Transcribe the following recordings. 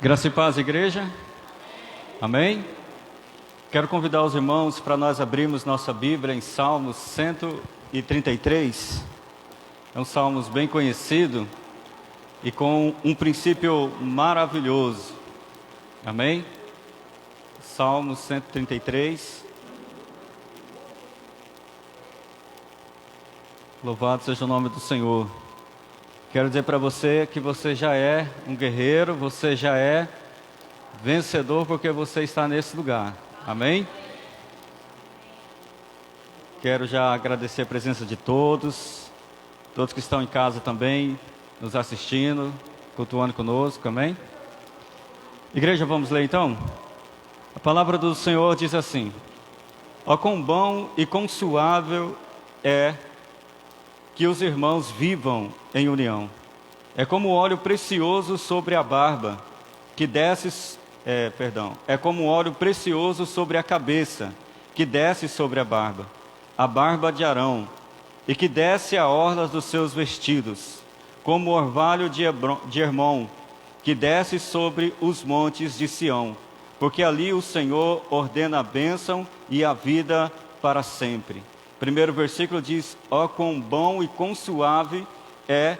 Graça e paz, igreja. Amém? Quero convidar os irmãos para nós abrirmos nossa Bíblia em Salmos 133. É um Salmos bem conhecido e com um princípio maravilhoso. Amém? Salmos 133. Louvado seja o nome do Senhor. Quero dizer para você que você já é um guerreiro, você já é vencedor porque você está nesse lugar. Amém? Quero já agradecer a presença de todos que estão em casa também, nos assistindo, cultuando conosco. Amém? Igreja, vamos ler então? A palavra do Senhor diz assim: ó, quão bom e quão suave é que os irmãos vivam em união. É como óleo precioso sobre a barba, que desce, é como óleo precioso sobre a cabeça, que desce sobre a barba de Arão, e que desce a orlas dos seus vestidos, como o orvalho de Hermon, que desce sobre os montes de Sião, porque ali o Senhor ordena a bênção e a vida para sempre. Primeiro versículo diz: ó, quão bom e quão suave é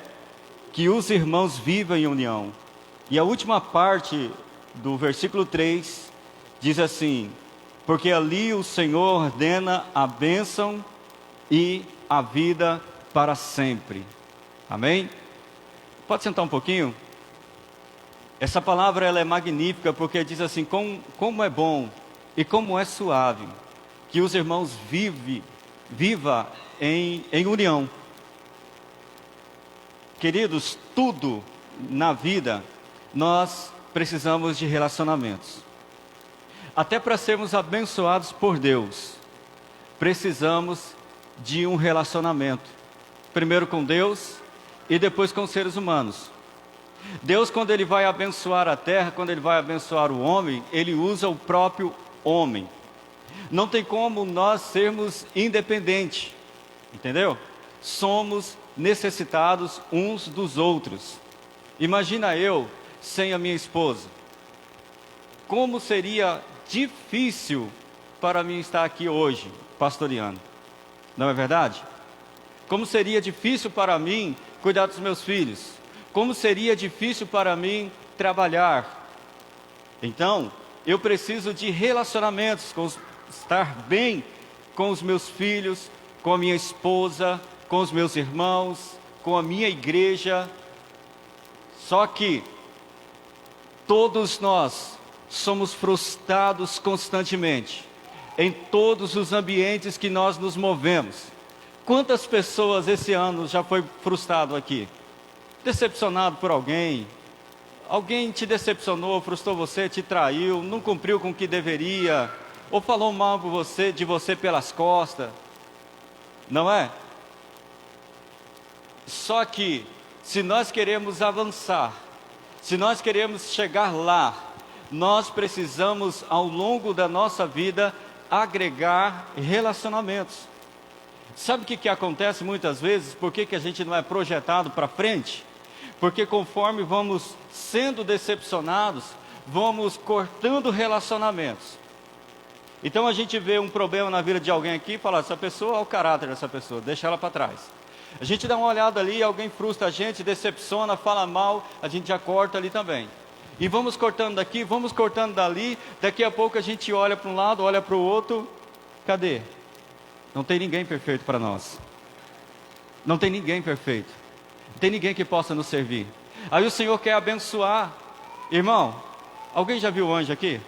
que os irmãos vivam em união. E a última parte do versículo 3 diz assim: porque ali o Senhor ordena a bênção e a vida para sempre. Amém? Pode sentar um pouquinho? Essa palavra ela é magnífica porque diz assim: como é bom e como é suave que os irmãos viva em união. Queridos, tudo na vida nós precisamos de relacionamentos. Até para sermos abençoados por Deus, precisamos de um relacionamento. Primeiro com Deus e depois com os seres humanos. Deus, quando Ele vai abençoar a terra, quando Ele vai abençoar o homem, Ele usa o próprio homem. Não tem como nós sermos independentes, entendeu? Somos necessitados uns dos outros. Imagina eu sem a minha esposa. Como seria difícil para mim estar aqui hoje, pastoreando. Não é verdade? Como seria difícil para mim cuidar dos meus filhos. Como seria difícil para mim trabalhar. Então, eu preciso de relacionamentos, estar bem com os meus filhos, com a minha esposa, com os meus irmãos, com a minha igreja. Só que todos nós somos frustrados constantemente em todos os ambientes que nós nos movemos. Quantas pessoas esse ano já foi frustrado aqui? Decepcionado por alguém? Alguém te decepcionou, frustrou você, te traiu, não cumpriu com o que deveria, ou falou mal de você pelas costas, não é? Só que, se nós queremos avançar, se nós queremos chegar lá, nós precisamos, ao longo da nossa vida, agregar relacionamentos. Sabe o que acontece muitas vezes? Por que a gente não é projetado para frente? Porque conforme vamos sendo decepcionados, vamos cortando relacionamentos. Então a gente vê um problema na vida de alguém aqui e fala: essa pessoa, olha o caráter dessa pessoa, deixa ela para trás. A gente dá uma olhada ali, alguém frustra a gente, decepciona, fala mal, a gente já corta ali também. E vamos cortando daqui, vamos cortando dali, daqui a pouco a gente olha para um lado, olha para o outro, cadê? Não tem ninguém perfeito para nós. Não tem ninguém perfeito. Não tem ninguém que possa nos servir. Aí o Senhor quer abençoar. Irmão, alguém já viu anjo aqui?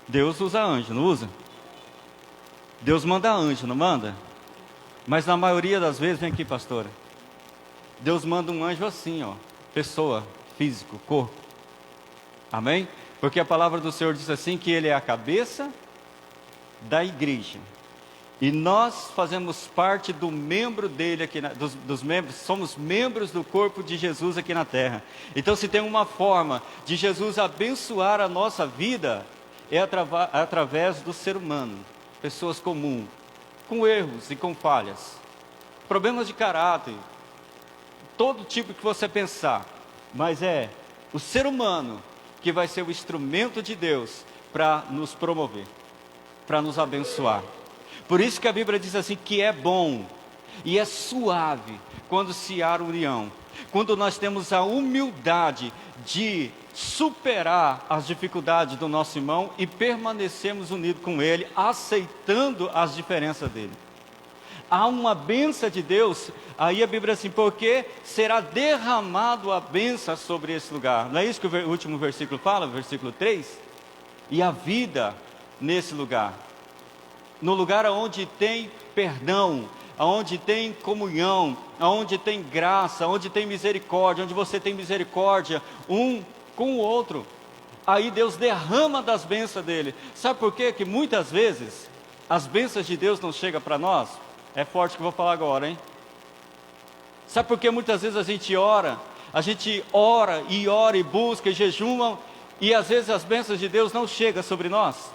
Deus usa anjo, não usa? Deus manda anjo, não manda? Mas na maioria das vezes, vem aqui, pastora, Deus manda um anjo assim, ó, pessoa, físico, corpo. Amém? Porque a palavra do Senhor diz assim, que Ele é a cabeça da igreja. E nós fazemos parte do membro dele aqui, dos membros, somos membros do corpo de Jesus aqui na terra. Então, se tem uma forma de Jesus abençoar a nossa vida, é através do ser humano, pessoas comuns, com erros e com falhas, problemas de caráter, todo tipo que você pensar, mas é o ser humano que vai ser o instrumento de Deus para nos promover, para nos abençoar. Por isso que a Bíblia diz assim, que é bom e é suave quando se há união. Quando nós temos a humildade de superar as dificuldades do nosso irmão e permanecemos unidos com ele, aceitando as diferenças dele. Há uma bênção de Deus, aí a Bíblia diz assim, porque será derramado a bênção sobre esse lugar. Não é isso que o último versículo fala, versículo 3? E a vida nesse lugar. No lugar onde tem perdão, onde tem comunhão, onde tem graça, onde tem misericórdia, onde você tem misericórdia um com o outro. Aí Deus derrama das bênçãos dele. Sabe por quê? Que muitas vezes as bênçãos de Deus não chegam para nós? É forte que eu vou falar agora, hein? Sabe por que muitas vezes a gente ora e busca e jejuma, e às vezes as bênçãos de Deus não chegam sobre nós?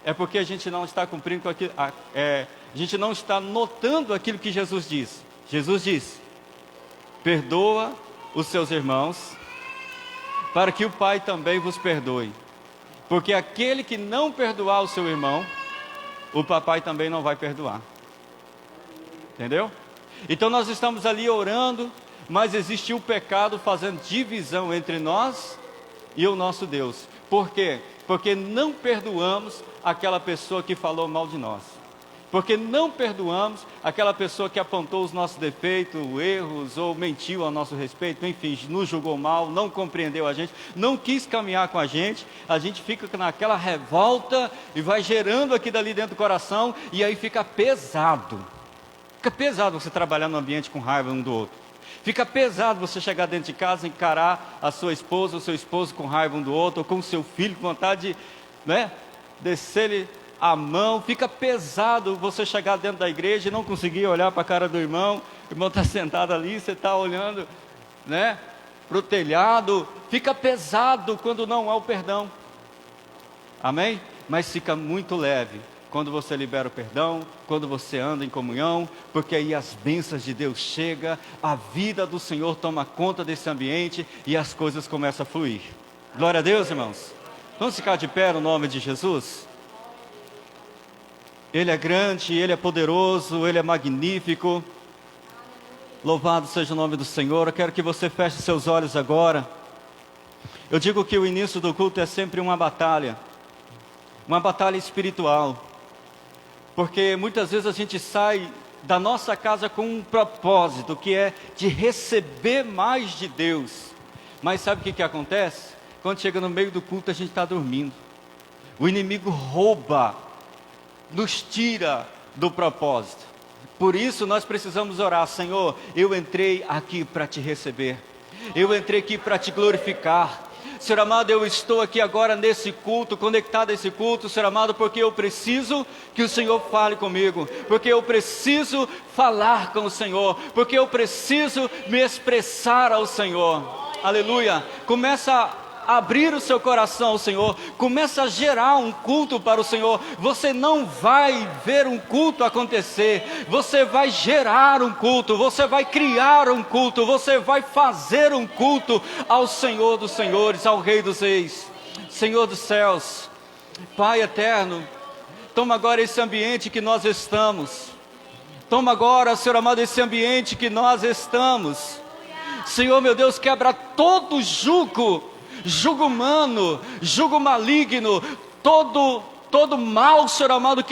É porque a gente não está cumprindo com aquilo, a gente não está notando aquilo que Jesus diz. Jesus diz, perdoa os seus irmãos, para que o Pai também vos perdoe. Porque aquele que não perdoar o seu irmão, o papai também não vai perdoar. Entendeu? Então nós estamos ali orando, mas existe o pecado fazendo divisão entre nós e o nosso Deus. Por quê? Porque não perdoamos aquela pessoa que falou mal de nós. Porque não perdoamos aquela pessoa que apontou os nossos defeitos, erros, ou mentiu a nosso respeito, enfim, nos julgou mal, não compreendeu a gente, não quis caminhar com a gente fica naquela revolta e vai gerando aqui dali dentro do coração, e aí fica pesado. Fica pesado você trabalhar no ambiente com raiva um do outro. Fica pesado você chegar dentro de casa e encarar a sua esposa ou seu esposo com raiva um do outro, ou com o seu filho com vontade de, descer-lhe a mão. Fica pesado você chegar dentro da igreja e não conseguir olhar para a cara do irmão. O irmão está sentado ali, você está olhando, para o telhado. Fica pesado quando não há o perdão. Amém? Mas fica muito leve quando você libera o perdão, quando você anda em comunhão, porque aí as bênçãos de Deus chegam, a vida do Senhor toma conta desse ambiente e as coisas começam a fluir. Glória a Deus, irmãos. Vamos ficar de pé no nome de Jesus? Ele é grande, Ele é poderoso, Ele é magnífico. Louvado seja o nome do Senhor. Eu quero que você feche seus olhos agora. Eu digo que o início do culto é sempre uma batalha espiritual. Porque muitas vezes a gente sai da nossa casa com um propósito, que é de receber mais de Deus. Mas sabe o que acontece? Quando chega no meio do culto a gente está dormindo. O inimigo rouba, nos tira do propósito. Por isso nós precisamos orar. Senhor, eu entrei aqui para te receber. Eu entrei aqui para te glorificar. Senhor amado, eu estou aqui agora nesse culto, conectado a esse culto, Senhor amado, porque eu preciso que o Senhor fale comigo, porque eu preciso falar com o Senhor, porque eu preciso me expressar ao Senhor. Aleluia. Começa a abrir o seu coração ao Senhor, começa a gerar um culto para o Senhor. Você não vai ver um culto acontecer, você vai gerar um culto, você vai criar um culto, você vai fazer um culto ao Senhor dos Senhores, ao Rei dos Reis, Senhor dos céus. Pai eterno, toma agora esse ambiente que nós estamos, toma agora, Senhor amado, esse ambiente que nós estamos. Senhor meu Deus, quebra todo jugo humano, jugo maligno, todo mal, Senhor amado,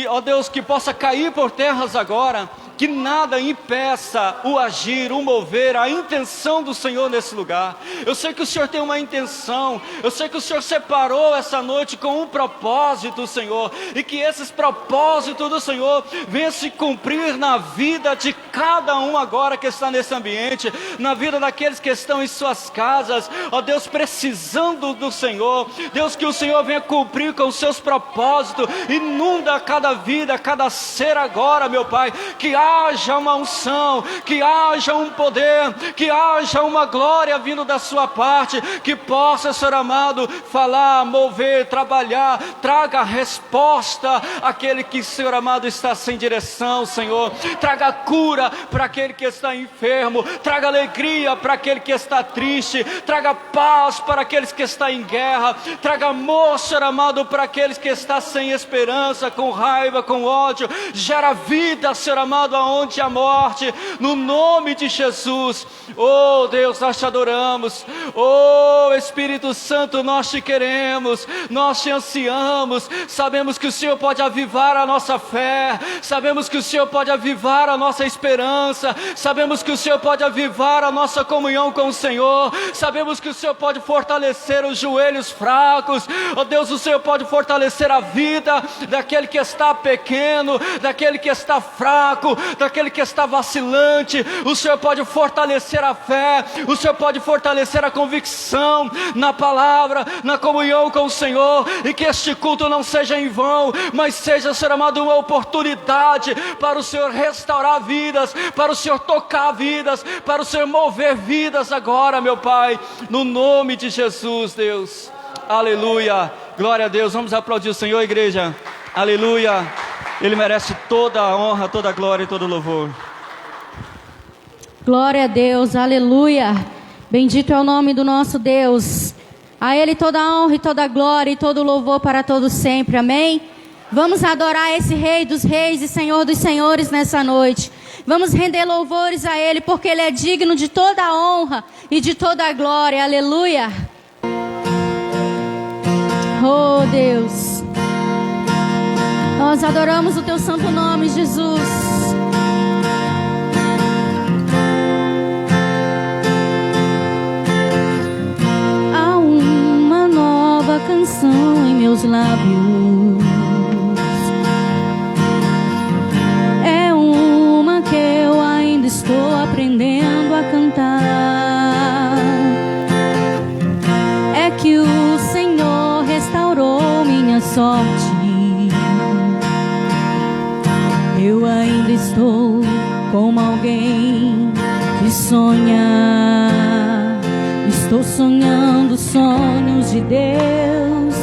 ó Deus, que possa cair por terras agora, que nada impeça o agir, o mover, a intenção do Senhor nesse lugar. Eu sei que o Senhor tem uma intenção, eu sei que o Senhor separou essa noite com um propósito, Senhor, e que esses propósitos do Senhor venham se cumprir na vida de cada um agora que está nesse ambiente, na vida daqueles que estão em suas casas, ó Deus, precisando do Senhor. Deus, que o Senhor venha cumprir com os seus propósitos, inunda cada vida, cada ser agora, meu Pai, que haja uma unção, que haja um poder, que haja uma glória vindo da sua parte, que possa, Senhor amado, falar, mover, trabalhar, traga resposta àquele que, Senhor amado, está sem direção, Senhor. Traga cura para aquele que está enfermo, traga alegria para aquele que está triste, traga paz para aqueles que estão em guerra, traga amor, Senhor amado, para aqueles que estão sem esperança, com raiva, com ódio. Gera vida, Senhor amado, aonde há morte, no nome de Jesus. Oh Deus, nós te adoramos. Oh Espírito Santo, nós te queremos, nós te ansiamos. Sabemos que o Senhor pode avivar a nossa fé, sabemos que o Senhor pode avivar a nossa esperança, sabemos que o Senhor pode avivar a nossa comunhão com o Senhor, sabemos que o Senhor pode fortalecer os joelhos fracos. Oh Deus, o Senhor pode fortalecer a vida daquele que está pequeno, daquele que está fraco, daquele que está vacilante. O Senhor pode fortalecer a fé, o Senhor pode fortalecer a convicção na palavra, na comunhão com o Senhor, e que este culto não seja em vão, mas seja, Senhor amado, uma oportunidade para o Senhor restaurar vidas, para o Senhor tocar vidas, para o Senhor mover vidas agora, meu Pai, no nome de Jesus, Deus. Aleluia, glória a Deus. Vamos aplaudir o Senhor, igreja. Aleluia, Ele merece toda a honra, toda a glória e todo o louvor. Glória a Deus, aleluia. Bendito é o nome do nosso Deus. A Ele toda a honra e toda a glória e todo o louvor para todos sempre, amém? Vamos adorar esse Rei dos Reis e Senhor dos Senhores nessa noite. Vamos render louvores a Ele, porque Ele é digno de toda a honra e de toda a glória, aleluia. Oh Deus, nós adoramos o Teu santo nome, Jesus. Há uma nova canção em meus lábios, é uma que eu ainda estou aprendendo a cantar. É que o Senhor restaurou minha sorte. Eu ainda estou como alguém que sonha. Estou sonhando sonhos de Deus,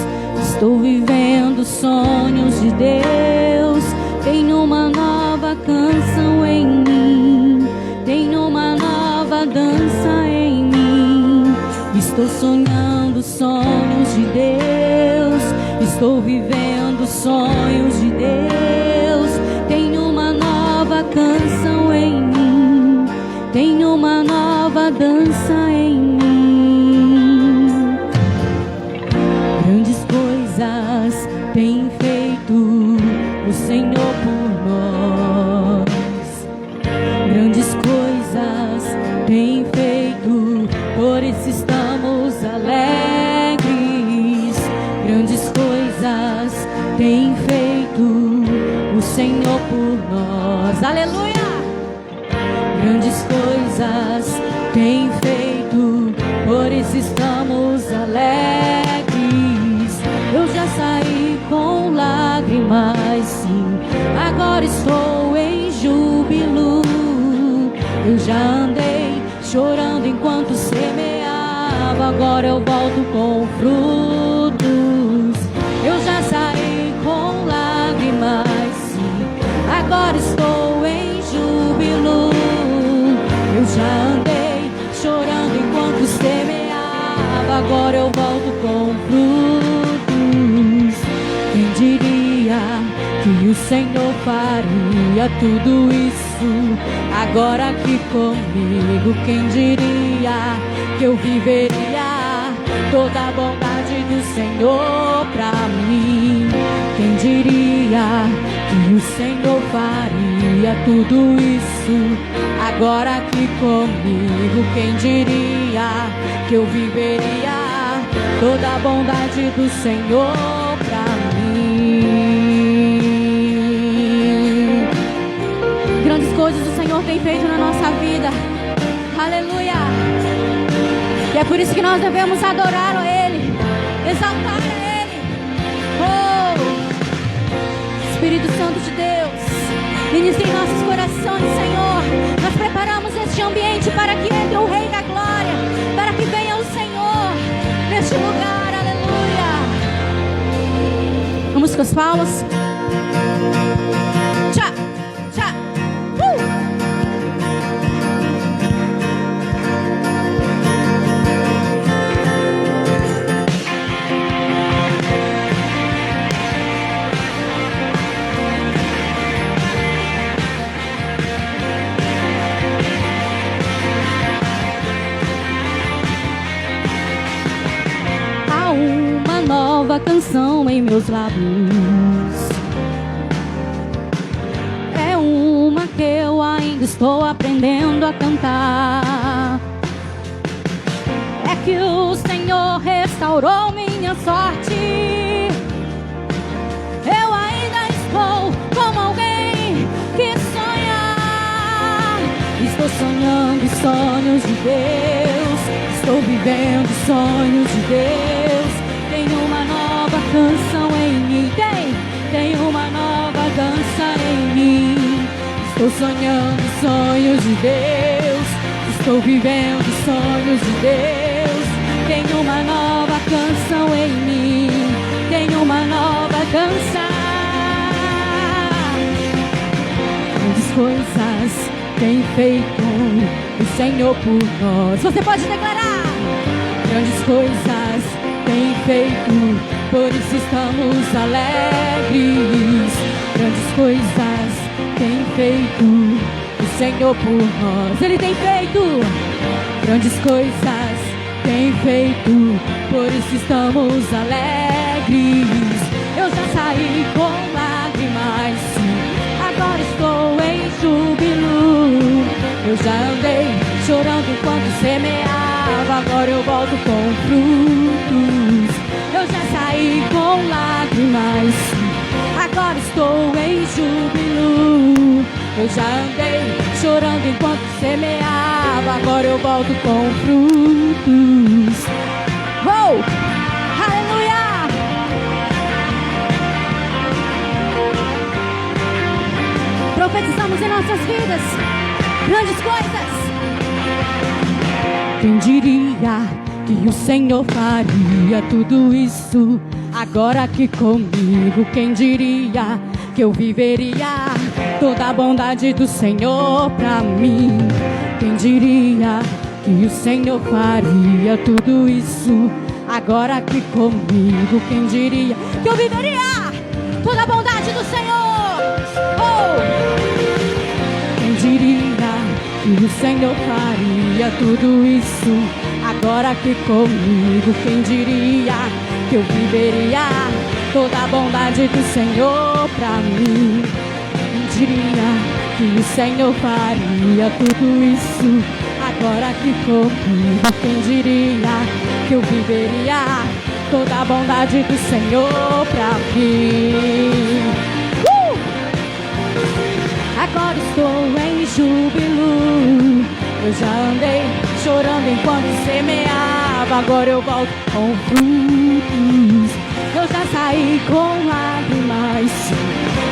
estou vivendo sonhos de Deus. Tem uma nova canção em mim, tem uma nova dança em mim. Estou sonhando sonhos de Deus, estou vivendo sonhos de Deus. Tem uma nova canção em mim, tem uma nova dança em mim. Grandes coisas tem feito o Senhor por nós. Grandes coisas tem feito, por isso estamos alegres. Grandes coisas tem feito o Senhor por nós, aleluia. Grandes coisas tem feito, por isso estamos alegres. Eu já saí com lágrimas, sim, agora estou em júbilo. Eu já andei chorando enquanto semeava, agora eu volto com frutos. Eu já saí com lágrimas, sim, agora estou em júbilo. Eu já andei chorando enquanto semeava, agora eu volto com frutos. Quem diria que o Senhor faria tudo isso agora aqui comigo? Quem diria que eu viveria toda a bondade do Senhor pra mim? Quem diria que o Senhor faria tudo isso agora aqui comigo? Quem diria que eu viveria toda a bondade do Senhor pra mim? Grandes coisas o Senhor tem feito na nossa vida, aleluia. E é por isso que nós devemos adorar a Ele, exaltar a Ele. Oh, Espírito Santo de Deus. Ministre em nossos corações, Senhor. Nós preparamos este ambiente para que entre o Rei da Glória, para que venha o Senhor neste lugar, aleluia. Vamos com as palmas. Tchá, tchá. Nova canção em meus lábios, é uma que eu ainda estou aprendendo a cantar. É que o Senhor restaurou minha sorte. Eu ainda estou como alguém que sonha. Estou sonhando sonhos de Deus, estou vivendo sonhos de Deus. Tem uma nova canção em mim, tem uma nova dança em mim. Estou sonhando sonhos de Deus, estou vivendo sonhos de Deus. Tem uma nova canção em mim, tem uma nova dança. Grandes coisas tem feito o Senhor por nós. Você pode declarar: grandes coisas tem feito, por isso estamos alegres. Grandes coisas tem feito o Senhor por nós. Ele tem feito grandes coisas, tem feito, por isso estamos alegres. Eu já saí com lágrimas, agora estou em júbilo. Eu já andei chorando enquanto semeava, agora eu volto com frutos. Eu já saí com lágrimas, agora estou em júbilo. Eu já andei chorando enquanto semeava, agora eu volto com frutos. Oh! Aleluia! Profetizamos em nossas vidas grandes coisas. Quem diria que o Senhor faria tudo isso agora aqui comigo? Quem diria que eu viveria toda a bondade do Senhor pra mim? Quem diria que o Senhor faria tudo isso agora aqui comigo? Quem diria que eu viveria toda a bondade do Senhor? Oh! Quem diria que o Senhor faria tudo isso agora aqui comigo? Quem diria que eu viveria toda a bondade do Senhor pra mim? Quem diria que o Senhor faria tudo isso agora aqui comigo? Quem diria que eu viveria toda a bondade do Senhor pra mim? Agora estou em júbilo. Eu já andei chorando enquanto semeava, agora eu volto com frutos. Eu já saí com lágrimas,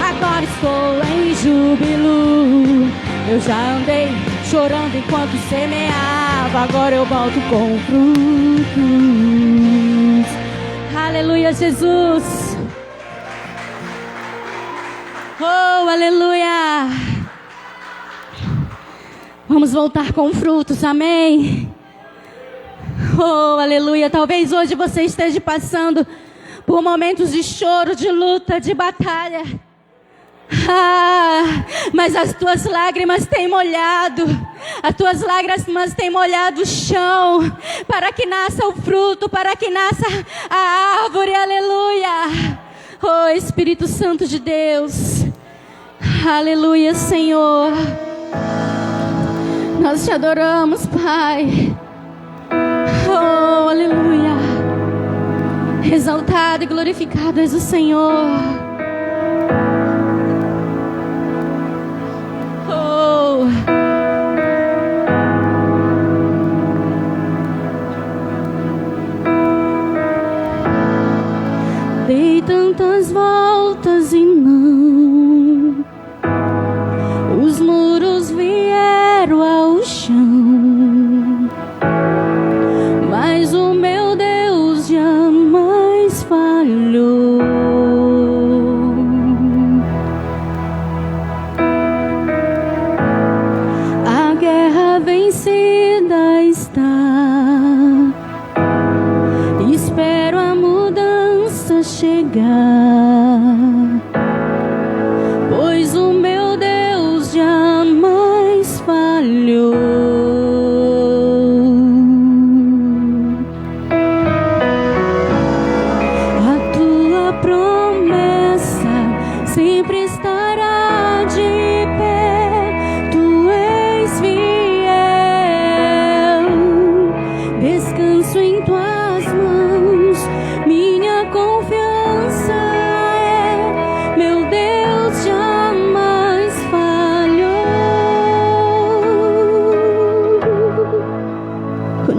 agora estou em júbilo. Eu já andei chorando enquanto semeava, agora eu volto com frutos. Aleluia, Jesus. Oh, aleluia. Vamos voltar com frutos, amém? Oh, aleluia. Talvez hoje você esteja passando por momentos de choro, de luta, de batalha. Mas as tuas lágrimas têm molhado, as tuas lágrimas têm molhado o chão, para que nasça o fruto, para que nasça a árvore, aleluia. Oh, Espírito Santo de Deus, aleluia, Senhor. Nós te adoramos, Pai. Oh, aleluia. Exaltado e glorificado és o Senhor. Oh. Dei tantas voltas e não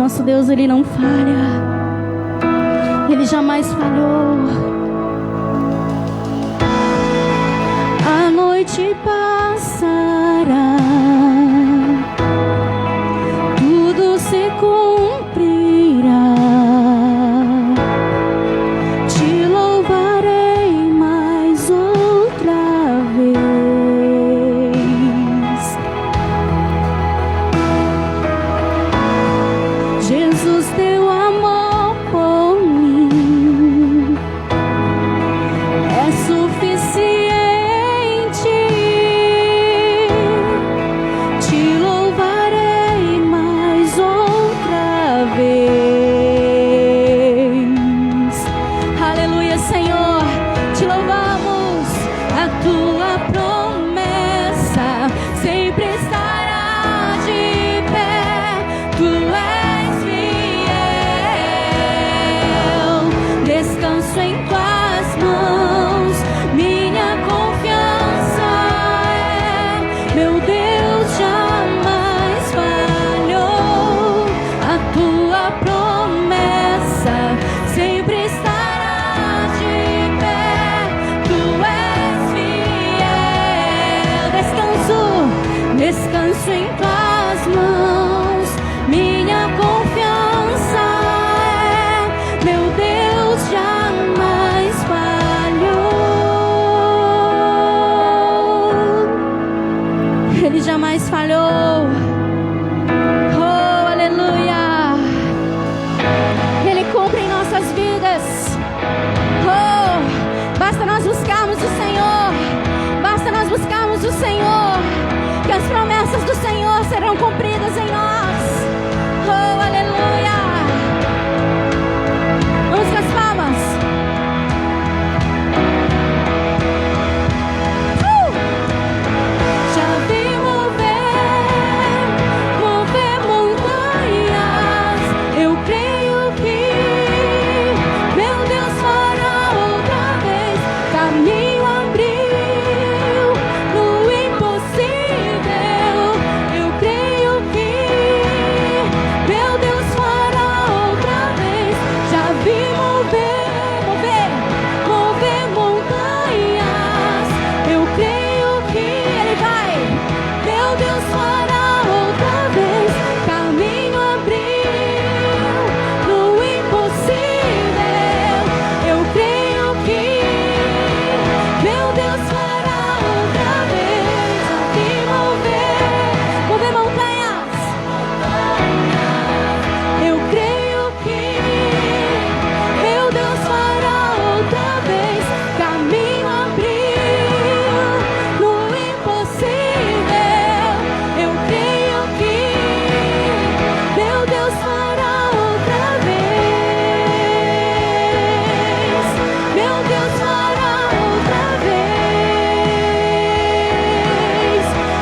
Nosso Deus, Ele não falha. Ele jamais falhou. A noite passará, tudo se cumprirá. Te louvarei mais outra vez. Jesus, teu amor por mim é suficiente. Te louvarei mais outra vez. Aleluia, Senhor, te louvamos. A tua promessa sempre estará de pé. Tu és fiel. Descanso em tuas mãos. Minha confiança é, meu Deus jamais falhou. A tua promessa sempre estará de pé. Tu és fiel. Descanso em tuas mãos. Minha confiança é, meu Deus jamais falhou. Ele jamais falhou. Oh, aleluia. Ele cumpre em nossas vidas. Oh, basta nós buscarmos o Senhor. Basta nós buscarmos o Senhor, que as promessas do Senhor serão cumpridas em nós. Oh, aleluia. Vamos com as palmas. Já vi mover montanhas. Eu creio que meu Deus fará outra vez. Caminho abriu no impossível. Eu creio que meu Deus fará outra vez. Já vi mover montanhas. Eu creio que Ele vai. Meu Deus fará outra vez. Caminho abriu no impossível. Eu creio que meu Deus fará outra vez. Já vi mover montanhas. Eu creio que meu Deus fará outra vez. Caminho abriu no impossível. Eu creio que meu Deus fará outra vez. Meu Deus fará outra vez.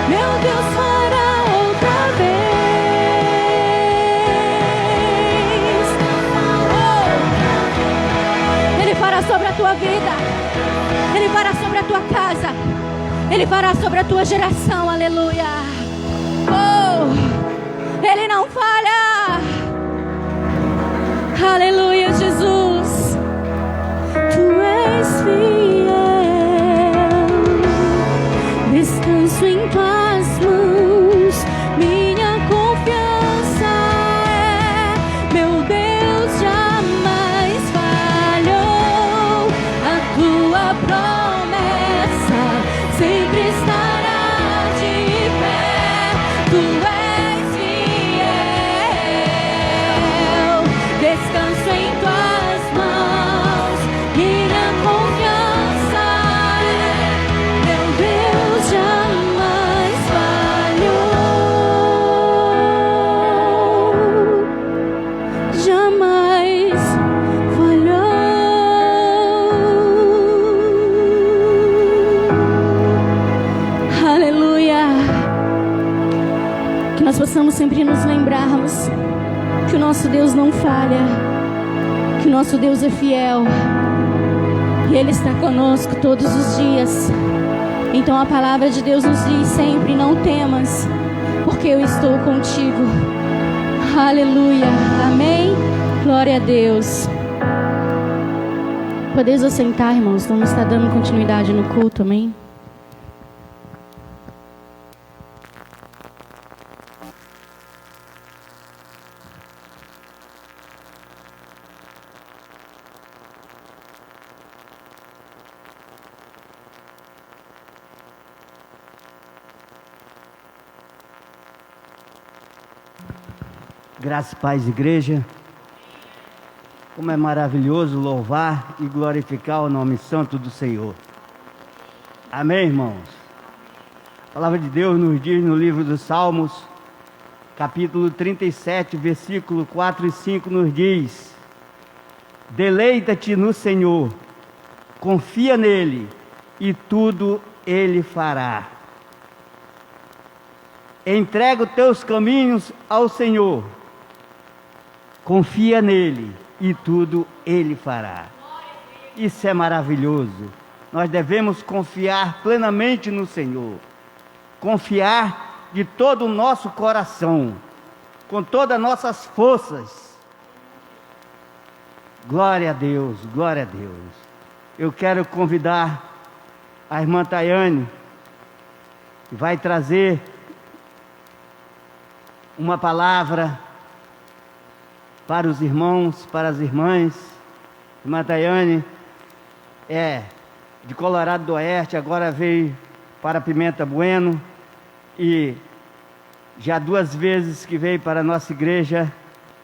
Meu Deus fará outra vez. Oh! Ele fará sobre a tua vida. Ele fará sobre a tua casa. Ele fará sobre a tua geração. Aleluia. Oh! Ele não falha. Aleluia, Jesus. Tu és fiel. Descanso em tuas mãos. Minha confiança é, meu Deus jamais falhou. A tua promessa sempre estará de pé. Tu és fiel. Descanso em tuas mãos. Minha confiança é, meu Deus jamais falhou. Jamais falhou. Aleluia. Que nós possamos sempre nos lembrarmos que o nosso Deus não falha, que o nosso Deus é fiel e Ele está conosco todos os dias. Então a palavra de Deus nos diz sempre: não temas, porque eu estou contigo. Aleluia. Amém. Glória a Deus. Podeis assentar, irmãos. Vamos estar dando continuidade no culto. Amém. Graça e paz, igreja. Como é maravilhoso louvar e glorificar o nome santo do Senhor. Amém, irmãos? A palavra de Deus nos diz no livro dos Salmos, capítulo 37, versículo 4 e 5, nos diz: deleita-te no Senhor, confia nele e tudo ele fará. Entrega os teus caminhos ao Senhor, confia nele e tudo ele fará. Isso é maravilhoso. Nós devemos confiar plenamente no Senhor. Confiar de todo o nosso coração, com todas as nossas forças. Glória a Deus, glória a Deus. Eu quero convidar a irmã Tayane, que vai trazer uma palavra para os irmãos, para as irmãs. Irmã Tayane é de Colorado do Oeste, agora veio para Pimenta Bueno e já 2 vezes que veio para a nossa igreja,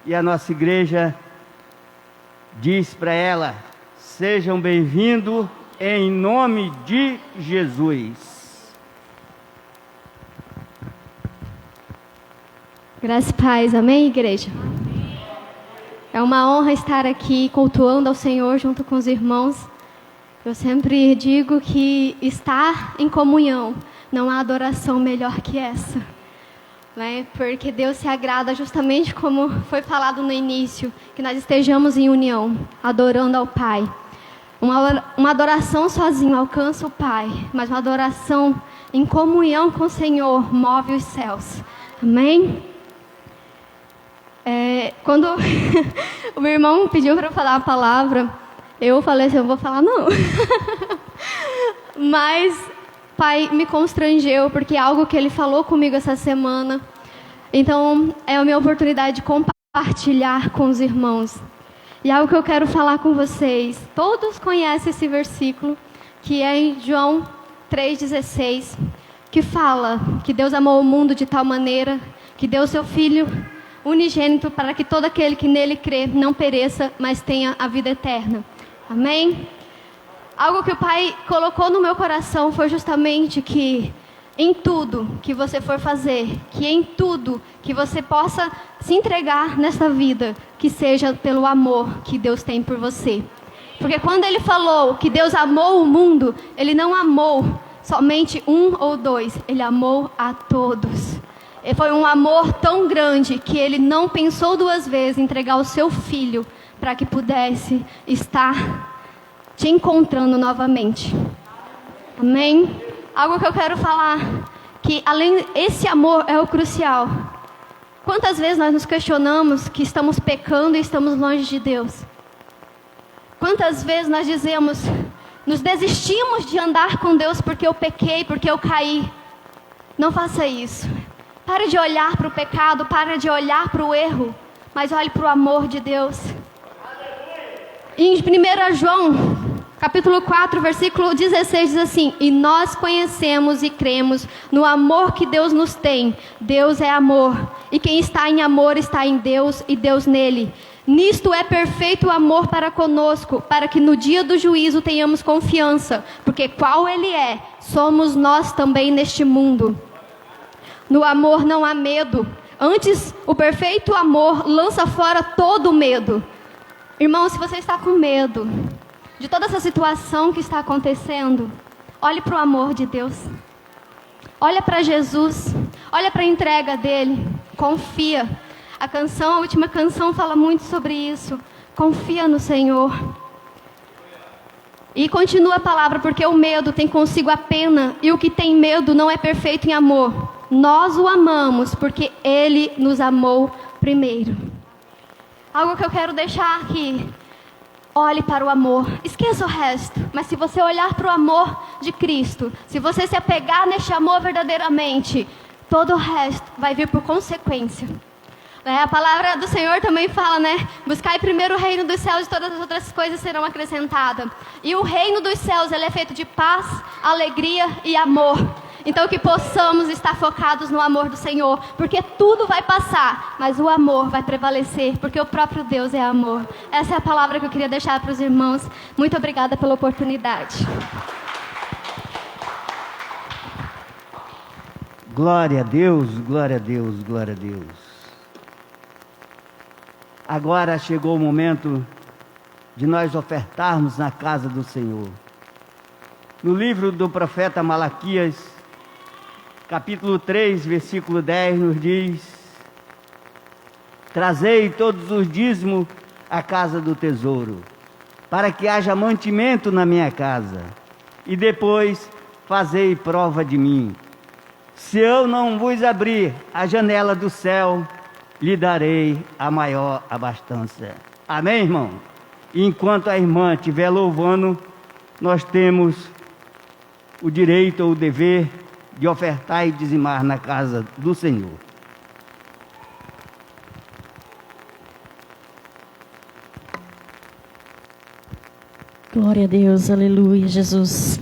e a nossa igreja diz para ela: sejam bem-vindos em nome de Jesus. Graça e paz, amém, igreja? É uma honra estar aqui cultuando ao Senhor junto com os irmãos. Eu sempre digo que estar em comunhão, não há adoração melhor que essa, né? Porque Deus se agrada justamente como foi falado no início, que nós estejamos em união, adorando ao Pai. Uma adoração sozinho alcança o Pai, mas uma adoração em comunhão com o Senhor move os céus, amém? Quando o meu irmão pediu para eu falar a palavra, eu falei assim: eu vou falar não. Mas Pai me constrangeu, porque é algo que Ele falou comigo essa semana. Então é a minha oportunidade de compartilhar com os irmãos. E algo que eu quero falar com vocês. Todos conhecem esse versículo, que é em João 3,16, que fala que Deus amou o mundo de tal maneira que deu seu Filho unigênito para que todo aquele que nele crê não pereça, mas tenha a vida eterna. Amém? Algo que o Pai colocou no meu coração foi justamente que em tudo que você for fazer, que em tudo que você possa se entregar nessa vida, que seja pelo amor que Deus tem por você. Porque quando Ele falou que Deus amou o mundo, Ele não amou somente 1 ou 2, Ele amou a todos. Foi um amor tão grande que Ele não pensou 2 vezes em entregar o seu Filho para que pudesse estar te encontrando novamente. Amém? Algo que eu quero falar, que além esse amor é o crucial. Quantas vezes nós nos questionamos que estamos pecando e estamos longe de Deus? Quantas vezes nós dizemos, nos desistimos de andar com Deus porque eu pequei, porque eu caí? Não faça isso. Pare de olhar para o pecado, pare de olhar para o erro, mas olhe para o amor de Deus. Em 1 João, capítulo 4, versículo 16, diz assim: e nós conhecemos e cremos no amor que Deus nos tem. Deus é amor, e quem está em amor está em Deus e Deus nele. Nisto é perfeito o amor para conosco, para que no dia do juízo tenhamos confiança, porque qual Ele é, somos nós também neste mundo. No amor não há medo. Antes, o perfeito amor lança fora todo medo. Irmão, se você está com medo de toda essa situação que está acontecendo, olhe para o amor de Deus. Olha para Jesus. Olha para a entrega dEle. Confia. A última canção fala muito sobre isso. Confia no Senhor. E continua a palavra, porque o medo tem consigo a pena, e o que tem medo não é perfeito em amor. Nós o amamos porque Ele nos amou primeiro. Algo que eu quero deixar aqui. Olhe para o amor. Esqueça o resto. Mas se você olhar para o amor de Cristo, se você se apegar neste amor verdadeiramente, todo o resto vai vir por consequência. A palavra do Senhor também fala, né? Buscai primeiro o reino dos céus e todas as outras coisas serão acrescentadas. E o reino dos céus, ele é feito de paz, alegria e amor. Então que possamos estar focados no amor do Senhor, porque tudo vai passar, mas o amor vai prevalecer, porque o próprio Deus é amor. Essa é a palavra que eu queria deixar para os irmãos. Muito obrigada pela oportunidade. Glória a Deus, glória a Deus, glória a Deus. Agora chegou o momento de nós ofertarmos na casa do Senhor. No livro do profeta Malaquias, capítulo 3, versículo 10, nos diz: trazei todos os dízimos à casa do tesouro, para que haja mantimento na minha casa, e depois fazei prova de mim. Se eu não vos abrir a janela do céu, lhe darei a maior abastança. Amém, irmão? Enquanto a irmã estiver louvando, nós temos o direito ou o dever de ofertar e dizimar na casa do Senhor. Glória a Deus, aleluia, Jesus.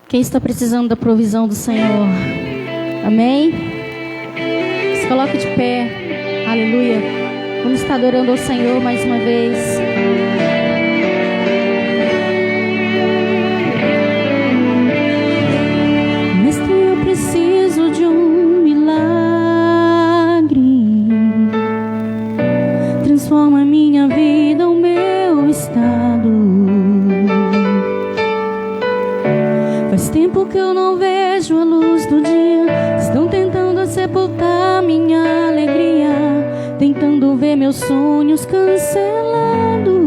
Quem está precisando da provisão do Senhor? Amém? Se coloque de pé, aleluia. Vamos estar adorando ao Senhor mais uma vez. Mestre, eu preciso de um milagre. Transforma minha vida, o meu estado. Faz tempo que eu não vejo a luz do dia. Estão tentando sepultar minha alegria, tentando ver meus sonhos cancelados.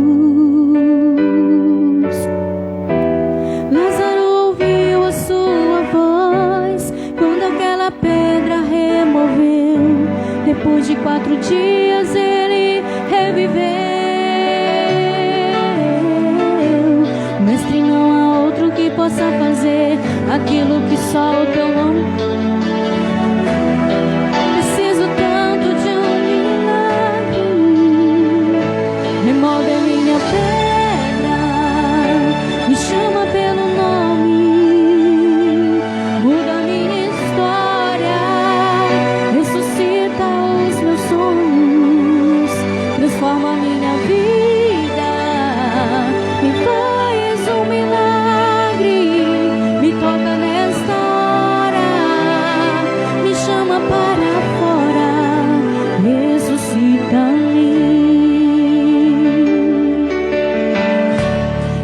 Lázaro ouviu a sua voz quando aquela pedra removeu. Depois de 4 dias ele reviveu. Mestre, não há outro que possa fazer aquilo que só o teu nome. Preciso tanto de um milagre. Remove a minha pedra, me chama pelo nome, muda a minha história, ressuscita os meus sonhos, transforma a minha vida, me faz um milagre, me toca nesta hora, me chama para fora, ressuscita-me.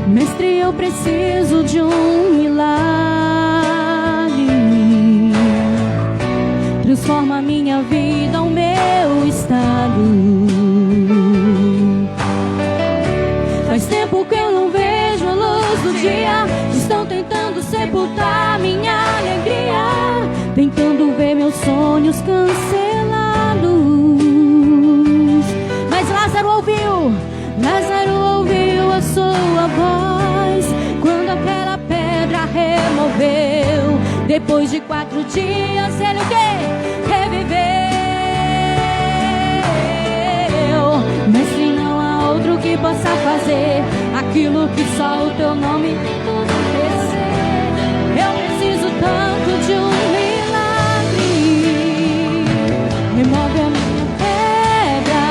Mestre, eu preciso de um milagre. Transforma a minha vida, o meu estado. Faz tempo que eu não vejo a luz do dia. Estão tentando sepultar minha alegria, tentando ver meus sonhos cancelados. Mas Lázaro ouviu a sua voz quando aquela pedra removeu. Depois de 4 dias ele o quê? Reviveu. Mestre, não há outro que possa fazer aquilo que só o teu nome tudo descer. Eu preciso tanto de um milagre. Remove a minha pedra,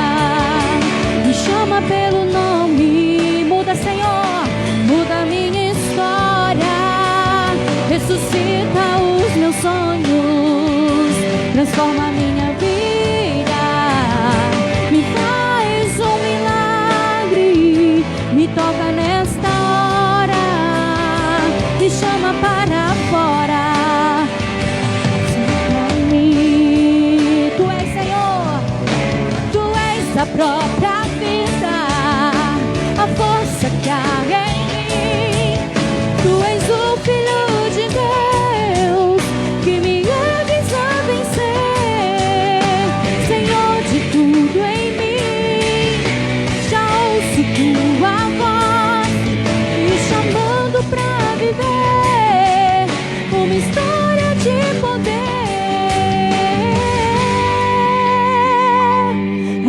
me chama pelo nome, muda, Senhor, muda a minha história, ressuscita os meus sonhos, transforma a minha vida, me faz um milagre, me toca nesta hora, me chama para fora. Sinta-me, Tu és Senhor, Tu és a própria vida, a força que há em mim. Tu és o Filho de Deus que me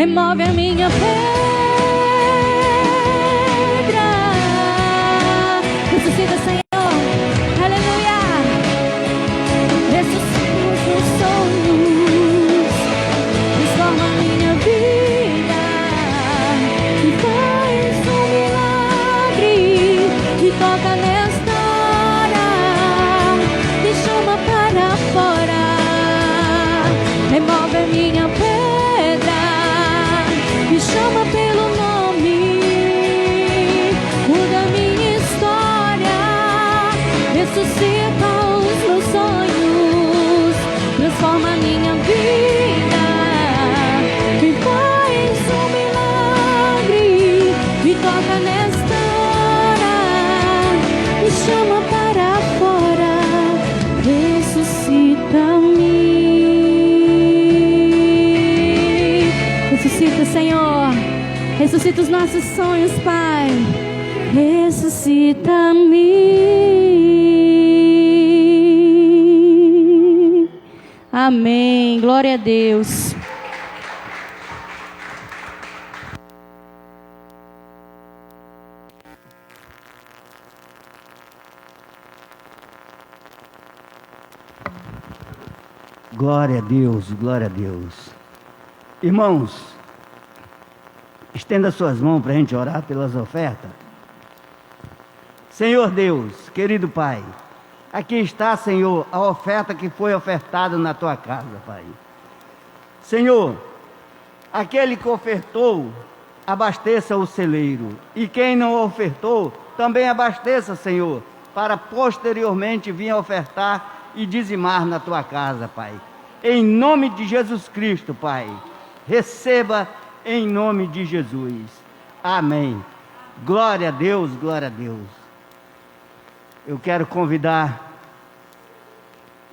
remove a minha pedra. Ressuscita, Senhor, aleluia. Ressuscita os meus sonhos, transforma a minha vida e faz um milagre. Me toca nesta hora, me chama para fora, remove a minha pedra, me chama pelo nome, muda minha história, ressuscita os meus sonhos, transforma a minha vida, me faz um milagre, me toca nesta hora, me chama para fora, ressuscita-me. Ressuscita, Senhor, ressuscita os nossos sonhos, Pai, ressuscita-me. Amém, glória a Deus. Glória a Deus, glória a Deus. Irmãos, estenda suas mãos para a gente orar pelas ofertas. Senhor Deus, querido Pai, aqui está, Senhor, a oferta que foi ofertada na tua casa, Pai. Senhor, aquele que ofertou, abasteça o celeiro. E quem não ofertou, também abasteça, Senhor, para posteriormente vir ofertar e dizimar na tua casa, Pai. Em nome de Jesus Cristo, Pai. Receba em nome de Jesus. Amém. Glória a Deus, glória a Deus. Eu quero convidar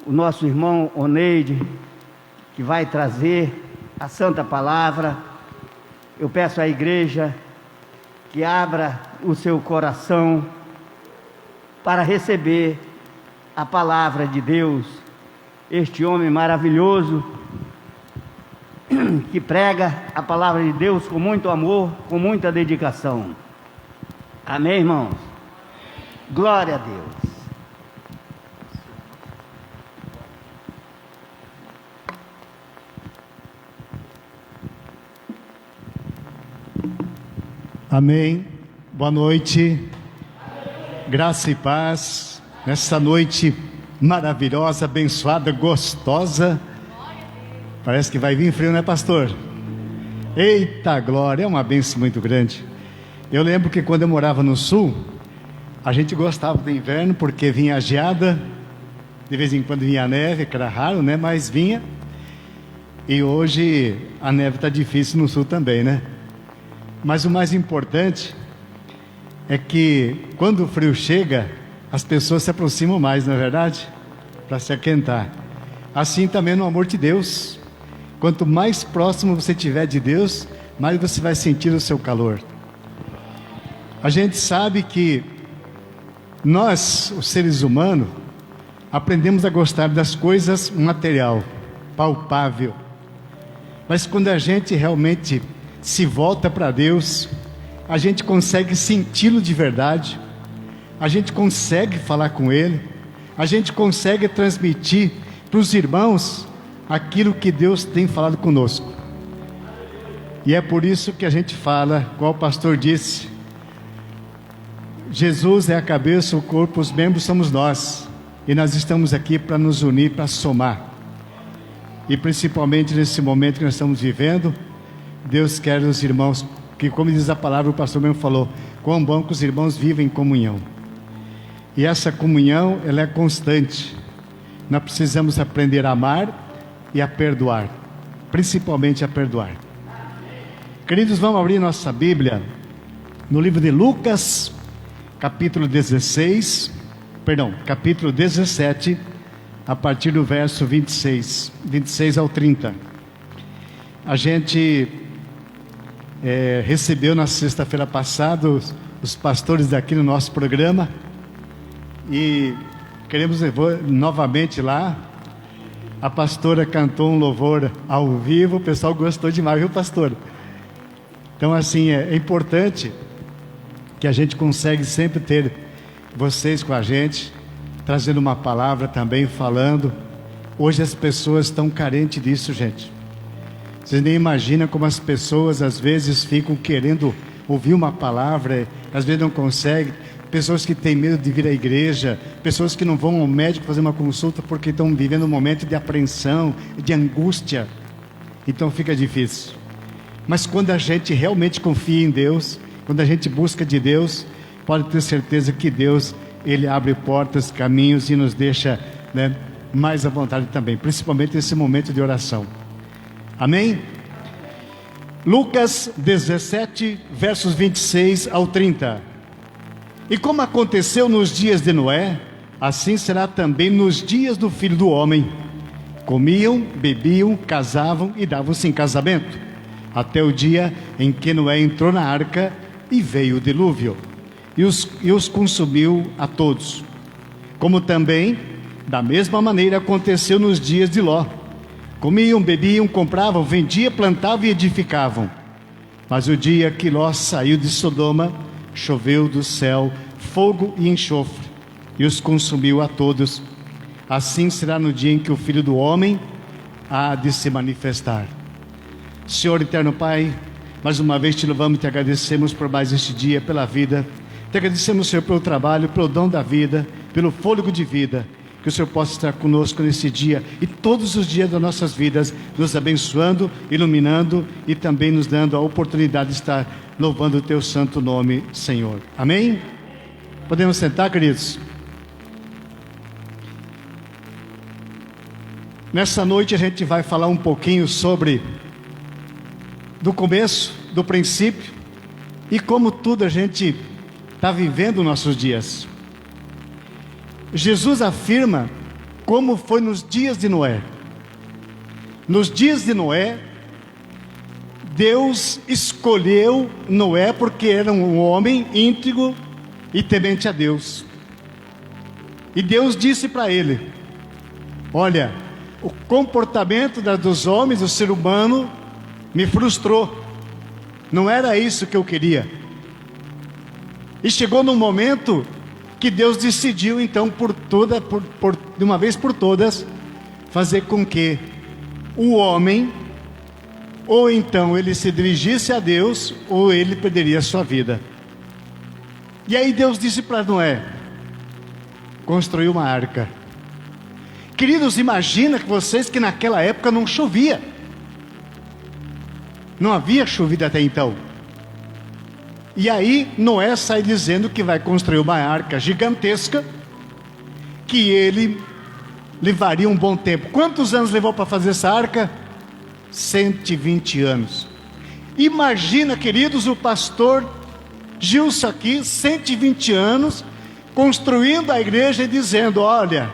o nosso irmão Oneide, que vai trazer a Santa Palavra. Eu peço à igreja que abra o seu coração para receber a palavra de Deus. Este homem maravilhoso que prega a palavra de Deus com muito amor, com muita dedicação. Amém, irmãos? Glória a Deus. Amém. Boa noite. Graça e paz. Nessa noite maravilhosa, abençoada, gostosa. Parece que vai vir frio, né, pastor? Eita glória, é uma bênção muito grande. Eu lembro que quando eu morava no sul, a gente gostava do inverno porque vinha a geada, de vez em quando vinha a neve, que era raro, né? Mas vinha. E hoje a neve está difícil no sul também, né? Mas o mais importante é que quando o frio chega, as pessoas se aproximam mais, não é verdade? Para se aquentar. Assim também no amor de Deus. Quanto mais próximo você estiver de Deus, mais você vai sentir o seu calor. A gente sabe que nós, os seres humanos, aprendemos a gostar das coisas material, palpável. Mas quando a gente realmente se volta para Deus, a gente consegue senti-lo de verdade, a gente consegue falar com Ele, a gente consegue transmitir para os irmãos aquilo que Deus tem falado conosco. E é por isso que a gente fala, igual o pastor disse, Jesus é a cabeça, o corpo, os membros somos nós. E nós estamos aqui para nos unir, para somar. E principalmente nesse momento que nós estamos vivendo, Deus quer os irmãos, que como diz a palavra, o pastor mesmo falou, quão bom que os irmãos vivem em comunhão. E essa comunhão, ela é constante. Nós precisamos aprender a amar e a perdoar, principalmente a perdoar. Queridos, vamos abrir nossa Bíblia no livro de Lucas, capítulo 17, a partir do verso 26 ao 30. A gente recebeu na sexta-feira passada os pastores daqui no nosso programa e queremos levar novamente lá. A pastora cantou um louvor ao vivo, o pessoal gostou demais, viu, pastor? Então, assim, é importante que a gente consegue sempre ter vocês com a gente, trazendo uma palavra também, falando. Hoje as pessoas estão carentes disso, gente. Vocês nem imaginam como as pessoas às vezes ficam querendo ouvir uma palavra, às vezes não conseguem. Pessoas que têm medo de vir à igreja, pessoas que não vão ao médico fazer uma consulta porque estão vivendo um momento de apreensão, de angústia. Então fica difícil. Mas quando a gente realmente confia em Deus, quando a gente busca de Deus, pode ter certeza que Deus, Ele abre portas, caminhos e nos deixa, né, mais à vontade também, principalmente nesse momento de oração. Amém? Lucas 17, versos 26 ao 30. E como aconteceu nos dias de Noé, assim será também nos dias do Filho do Homem. Comiam, bebiam, casavam e davam-se em casamento, até o dia em que Noé entrou na arca e veio o dilúvio, e os consumiu a todos. Como também, da mesma maneira, aconteceu nos dias de Ló. Comiam, bebiam, compravam, vendiam, plantavam e edificavam. Mas o dia que Ló saiu de Sodoma, choveu do céu fogo e enxofre, e os consumiu a todos. Assim será no dia em que o Filho do Homem há de se manifestar. Senhor eterno Pai, mais uma vez te louvamos e te agradecemos por mais este dia, pela vida. Te agradecemos, Senhor, pelo trabalho, pelo dom da vida, pelo fôlego de vida. Que o Senhor possa estar conosco nesse dia e todos os dias das nossas vidas, nos abençoando, iluminando e também nos dando a oportunidade de estar louvando o teu santo nome, Senhor. Amém? Podemos sentar, queridos? Nessa noite a gente vai falar um pouquinho sobre do começo, do princípio e como tudo a gente está vivendo nossos dias. Jesus afirma como foi nos dias de Noé. Nos dias de Noé, Deus escolheu Noé porque era um homem íntegro e temente a Deus. E Deus disse para ele: olha, o comportamento dos homens, do ser humano, me frustrou. Não era isso que eu queria. E chegou num momento que Deus decidiu então de uma vez por todas fazer com que o homem, ou então ele se dirigisse a Deus, ou ele perderia a sua vida. E aí Deus disse para Noé: construiu uma arca. Queridos, imagina que vocês que naquela época não chovia, não havia chovido até então. E aí Noé sai dizendo que vai construir uma arca gigantesca, que ele levaria um bom tempo. Quantos anos levou para fazer essa arca? 120 anos. Imagina, queridos, o pastor Gilson aqui, 120 anos, construindo a igreja e dizendo: olha,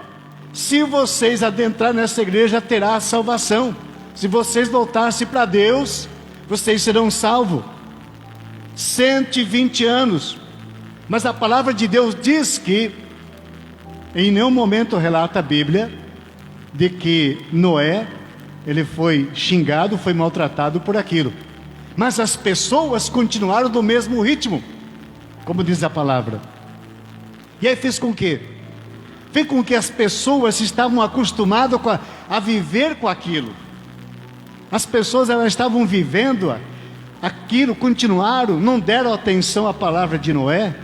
se vocês adentrar nessa igreja, terá a salvação. Se vocês voltassem para Deus, vocês serão salvos. 120 anos. Mas a palavra de Deus diz que em nenhum momento relata a Bíblia de que Noé, ele foi xingado, foi maltratado por aquilo. Mas as pessoas continuaram do mesmo ritmo, como diz a palavra. E aí fez com que as pessoas estavam acostumadas a viver com aquilo. As pessoas, elas estavam vivendo aquilo, continuaram, não deram atenção à palavra de Noé,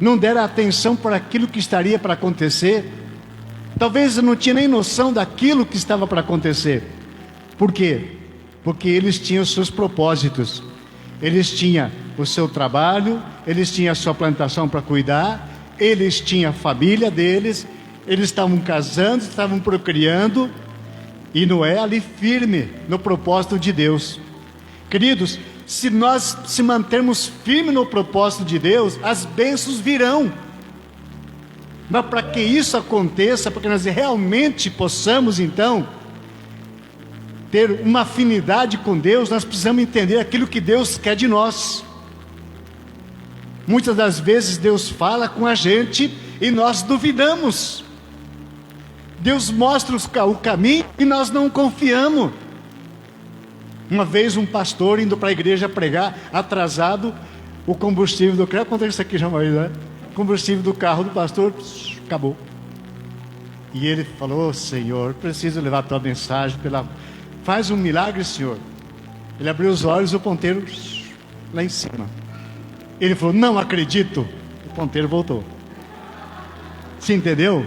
não deram atenção para aquilo que estaria para acontecer. Talvez não tinha nem noção daquilo que estava para acontecer. Por quê? Porque eles tinham os seus propósitos, eles tinham o seu trabalho, eles tinham a sua plantação para cuidar, eles tinham a família deles, eles estavam casando, estavam procriando, e Noé ali firme no propósito de Deus. Queridos, se nós se mantermos firmes no propósito de Deus, as bênçãos virão. Mas para que isso aconteça, para que nós realmente possamos então ter uma afinidade com Deus, nós precisamos entender aquilo que Deus quer de nós. Muitas das vezes Deus fala com a gente e nós duvidamos. Deus mostra o caminho e nós não confiamos. Uma vez um pastor indo para a igreja pregar, atrasado, o combustível do carro, quanto é isso aqui já mais, né? O combustível do carro do pastor, acabou. E ele falou: Senhor, preciso levar a tua mensagem, faz um milagre, Senhor. Ele abriu os olhos, o ponteiro lá em cima. Ele falou: não acredito. O ponteiro voltou. Você entendeu?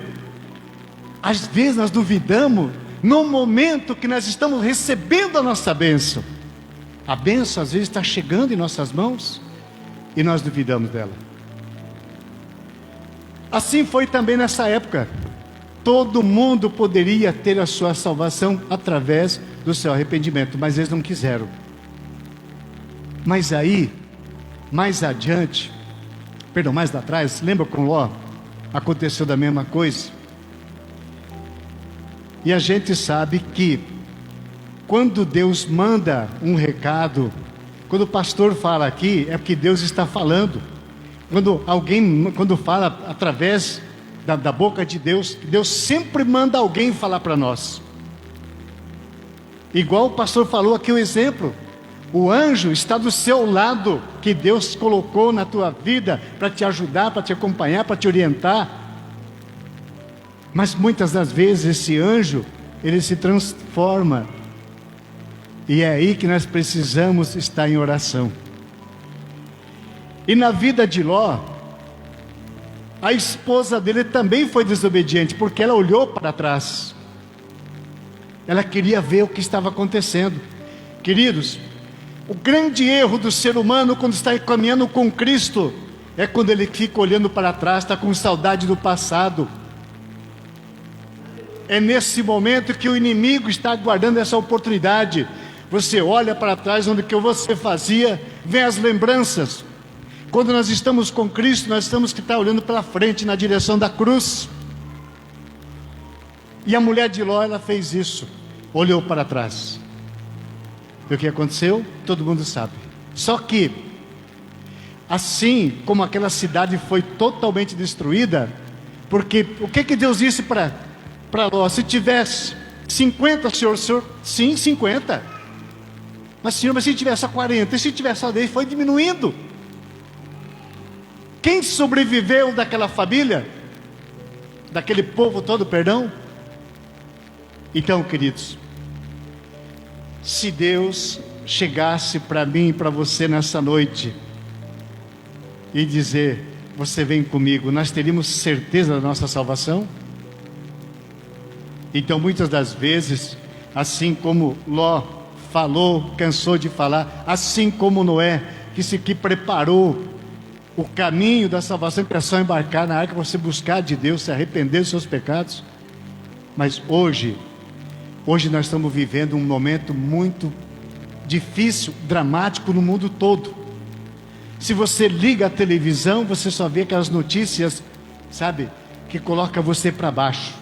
Às vezes nós duvidamos no momento que nós estamos recebendo a nossa bênção. A bênção às vezes está chegando em nossas mãos e nós duvidamos dela. Assim foi também nessa época. Todo mundo poderia ter a sua salvação através do seu arrependimento, mas eles não quiseram. Mas aí, mais adiante, mais lá atrás, lembra com Ló? Aconteceu da mesma coisa. E a gente sabe que quando Deus manda um recado, quando o pastor fala aqui, é porque Deus está falando. Quando fala através da boca de Deus, Deus sempre manda alguém falar para nós. Igual o pastor falou aqui o exemplo. O anjo está do seu lado, que Deus colocou na tua vida para te ajudar, para te acompanhar, para te orientar. Mas muitas das vezes esse anjo, ele se transforma. E é aí que nós precisamos estar em oração. E na vida de Ló, a esposa dele também foi desobediente, porque ela olhou para trás. Ela queria ver o que estava acontecendo. Queridos, o grande erro do ser humano quando está caminhando com Cristo é quando ele fica olhando para trás, está com saudade do passado. É nesse momento que o inimigo está aguardando essa oportunidade. Você olha para trás, onde que você fazia, vem as lembranças. Quando nós estamos com Cristo, nós temos que estar olhando para frente, na direção da cruz. E a mulher de Ló, ela fez isso, olhou para trás. E o que aconteceu? Todo mundo sabe. Só que, assim como aquela cidade foi totalmente destruída, porque o que Deus disse para Ló? Se tivesse 50, senhor, sim, 50. Mas senhor, se tivesse só 40, e se tivesse só 10, foi diminuindo. Quem sobreviveu daquela família? Daquele povo todo, perdão? Então, queridos, se Deus chegasse para mim e para você nessa noite e dizer: você vem comigo, nós teríamos certeza da nossa salvação? Então, muitas das vezes, assim como Ló falou, cansou de falar, assim como Noé, que preparou o caminho da salvação, que é só embarcar na arca, você buscar de Deus, se arrepender dos seus pecados. Mas hoje nós estamos vivendo um momento muito difícil, dramático no mundo todo. Se você liga a televisão, você só vê aquelas notícias, sabe, que coloca você para baixo.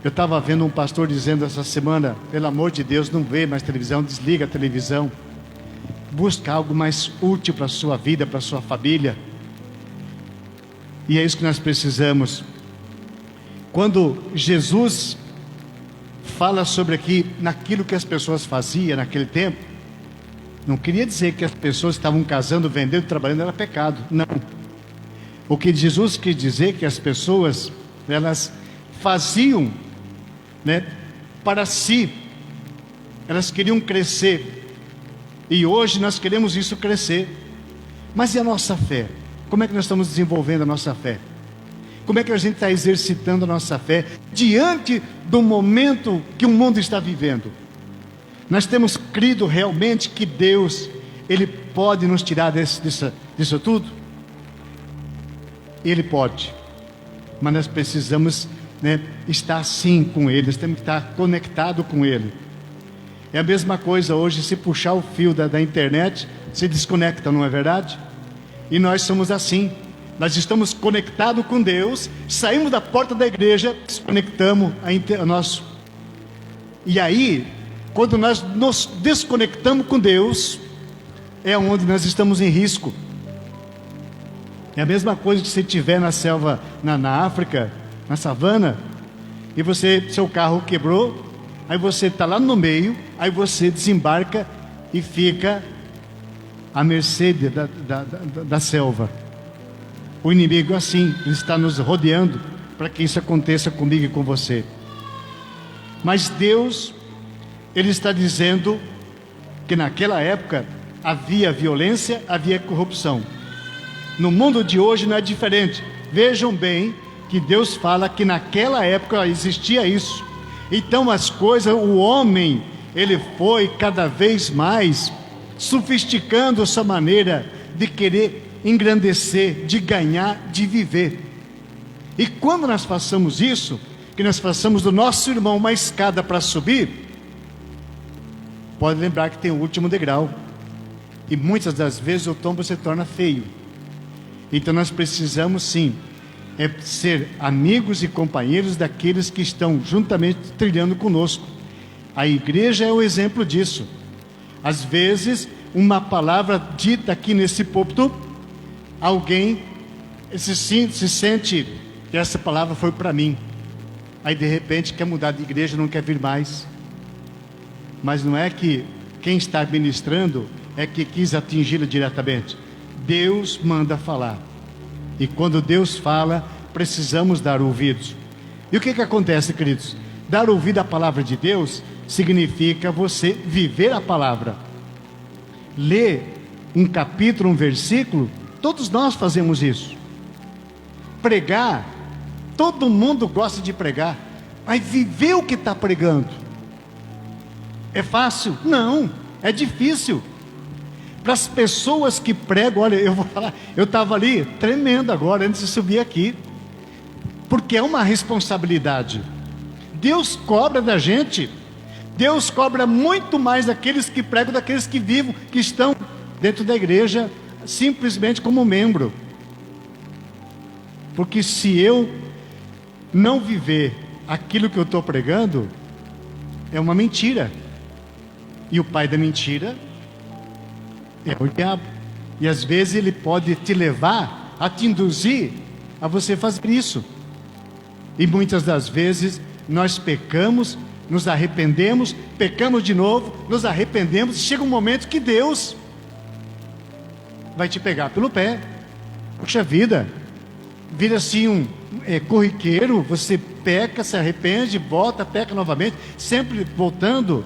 Eu estava vendo um pastor dizendo essa semana: pelo amor de Deus, não vê mais televisão, desliga a televisão. Busca algo mais útil para a sua vida, para a sua família. E é isso que nós precisamos. Quando Jesus fala sobre aqui, naquilo que as pessoas faziam naquele tempo, não queria dizer que as pessoas estavam casando, vendendo, trabalhando, era pecado. Não. O que Jesus quis dizer é que as pessoas, elas faziam, para si. Elas queriam crescer. E hoje nós queremos isso crescer. Mas e a nossa fé? Como é que nós estamos desenvolvendo a nossa fé? Como é que a gente está exercitando a nossa fé diante do momento que o mundo está vivendo? Nós temos crido realmente que Deus, Ele pode nos tirar disso tudo? Ele pode. Mas nós precisamos estar assim com Ele. Nós temos que estar conectado com Ele. É a mesma coisa hoje, se puxar o fio da internet, se desconecta, não é verdade? E nós somos assim. Nós estamos conectados com Deus, saímos da porta da igreja, desconectamos a nosso. E aí, quando nós nos desconectamos com Deus, é onde nós estamos em risco. É a mesma coisa que se estiver na selva, na África, na savana, e seu carro quebrou, aí você está lá no meio, aí você desembarca e fica à mercê da selva. O inimigo é assim, ele está nos rodeando para que isso aconteça comigo e com você. Mas Deus, Ele está dizendo que naquela época havia violência, havia corrupção. No mundo de hoje não é diferente. Vejam bem que Deus fala que naquela época existia isso. Então as coisas, o homem, ele foi cada vez mais sofisticando a sua maneira de querer engrandecer, de ganhar, de viver. E quando nós façamos isso, que nós façamos do nosso irmão uma escada para subir, pode lembrar que tem o último degrau. E muitas das vezes o tombo se torna feio. Então nós precisamos sim ser amigos e companheiros daqueles que estão juntamente trilhando conosco. A igreja é o exemplo disso. Às vezes, uma palavra dita aqui nesse púlpito, alguém se sente que essa palavra foi para mim. Aí de repente quer mudar de igreja, não quer vir mais. Mas não é que quem está ministrando é que quis atingi-lo diretamente. Deus manda falar. E quando Deus fala, precisamos dar ouvidos. E o que acontece, queridos? Dar ouvido à palavra de Deus significa você viver a palavra. Ler um capítulo, um versículo, todos nós fazemos isso. Pregar, todo mundo gosta de pregar, mas viver o que está pregando é fácil? Não, é difícil. Para as pessoas que pregam, olha, eu vou falar, eu estava ali tremendo agora antes de subir aqui, porque é uma responsabilidade. Deus cobra da gente. Deus cobra muito mais daqueles que pregam, daqueles que vivem, que estão dentro da igreja, simplesmente como membro. Porque se eu não viver aquilo que eu estou pregando, é uma mentira. E o pai da mentira é o diabo. E às vezes ele pode te levar a te induzir a você fazer isso. E muitas das vezes nós pecamos, nos arrependemos, pecamos de novo, nos arrependemos, e chega um momento que Deus vai te pegar pelo pé. Puxa vida, vira assim corriqueiro, você peca, se arrepende, volta, peca novamente, sempre voltando.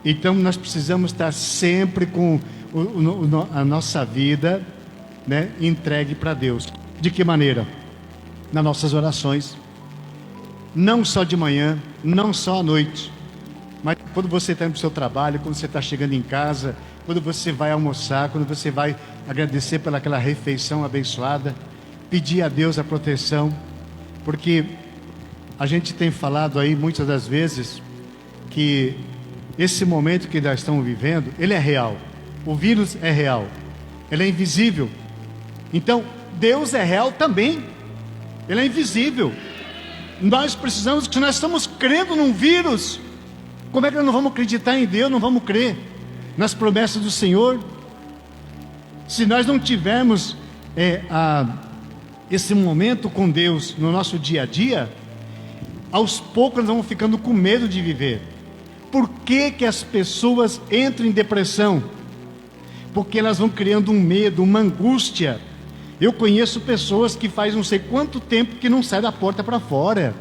Então nós precisamos estar sempre com a nossa vida, né, entregue para Deus. De que maneira? Nas nossas orações. Não só de manhã, não só à noite, mas quando você está indo para o seu trabalho, quando você está chegando em casa, quando você vai almoçar, quando você vai agradecer pelaquela refeição abençoada, pedir a Deus a proteção, porque a gente tem falado aí muitas das vezes que esse momento que nós estamos vivendo, ele é real. O vírus é real, ele é invisível. Então, Deus é real também, ele é invisível. Nós precisamos, se nós estamos crendo num vírus, como é que nós não vamos acreditar em Deus, não vamos crer nas promessas do Senhor? Se nós não tivermos esse momento com Deus no nosso dia a dia, aos poucos nós vamos ficando com medo de viver. Por que as pessoas entram em depressão? Porque elas vão criando um medo, uma angústia. Eu conheço pessoas que faz não sei quanto tempo que não sai da porta para fora.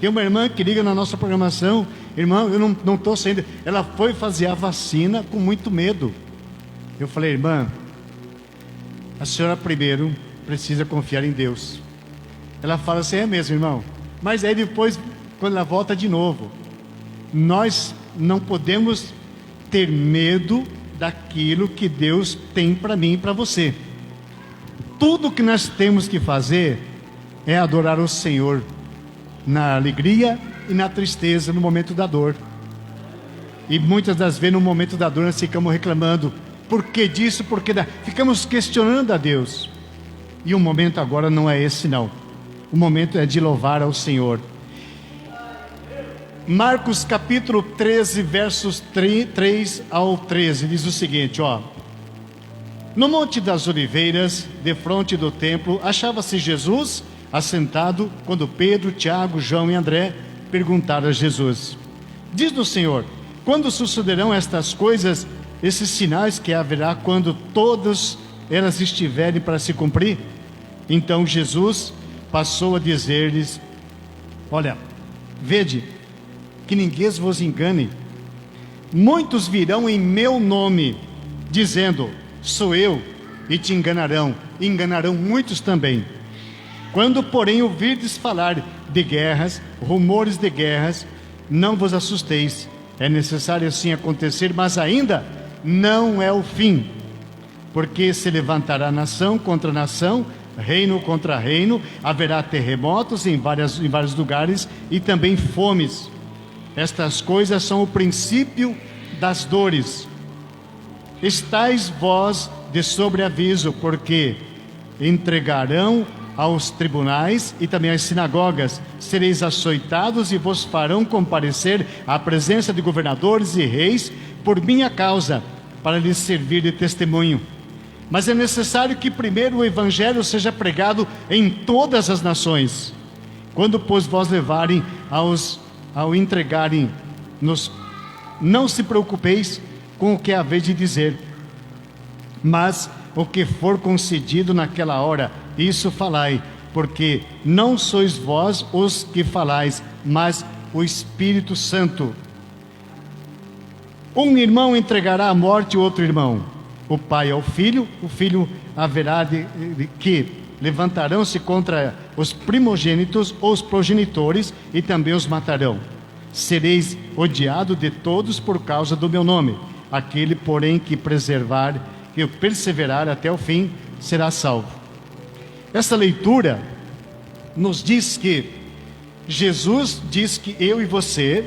Tem uma irmã que liga na nossa programação: irmão, eu não estou saindo. Ela foi fazer a vacina com muito medo. Eu falei: irmã, a senhora primeiro precisa confiar em Deus. Ela fala assim: é mesmo, irmão? Mas aí depois, quando ela volta de novo, nós não podemos ter medo daquilo que Deus tem para mim e para você. Tudo que nós temos que fazer é adorar o Senhor na alegria e na tristeza, no momento da dor. E muitas das vezes no momento da dor nós ficamos reclamando: por que disso, por que da... Ficamos questionando a Deus. E o momento agora não é esse não. O momento é de louvar ao Senhor. Marcos capítulo 13, versos 3 ao 13, diz o seguinte, ó: no Monte das Oliveiras, defronte do templo, achava-se Jesus assentado, quando Pedro, Tiago, João e André perguntaram a Jesus: diz-nos, Senhor, quando sucederão estas coisas, esses sinais que haverá quando todas elas estiverem para se cumprir? Então Jesus passou a dizer-lhes: olha, vede, que ninguém vos engane. Muitos virão em meu nome, dizendo, sou eu, e te enganarão muitos também. Quando, porém, ouvirdes falar de guerras, rumores de guerras, não vos assusteis. É necessário assim acontecer, mas ainda não é o fim. Porque se levantará nação contra nação, reino contra reino, haverá terremotos em vários lugares e também fomes. Estas coisas são o princípio das dores. Estais vós de sobreaviso, porque entregarão aos tribunais e também às sinagogas, sereis açoitados e vos farão comparecer à presença de governadores e reis por minha causa, para lhes servir de testemunho. Mas é necessário que primeiro o evangelho seja pregado em todas as nações. Quando, pois, vós levarem ao entregarem, não se preocupeis com o que haveis de dizer, mas o que for concedido naquela hora, isso falai, porque não sois vós os que falais, mas o Espírito Santo. Um irmão entregará à morte o outro irmão, o pai ao filho, o filho haverá de que levantarão-se contra os primogênitos ou os progenitores e também os matarão. Sereis odiado de todos por causa do meu nome. Aquele, porém, que perseverar até o fim, será salvo. Essa leitura nos diz que Jesus diz que eu e você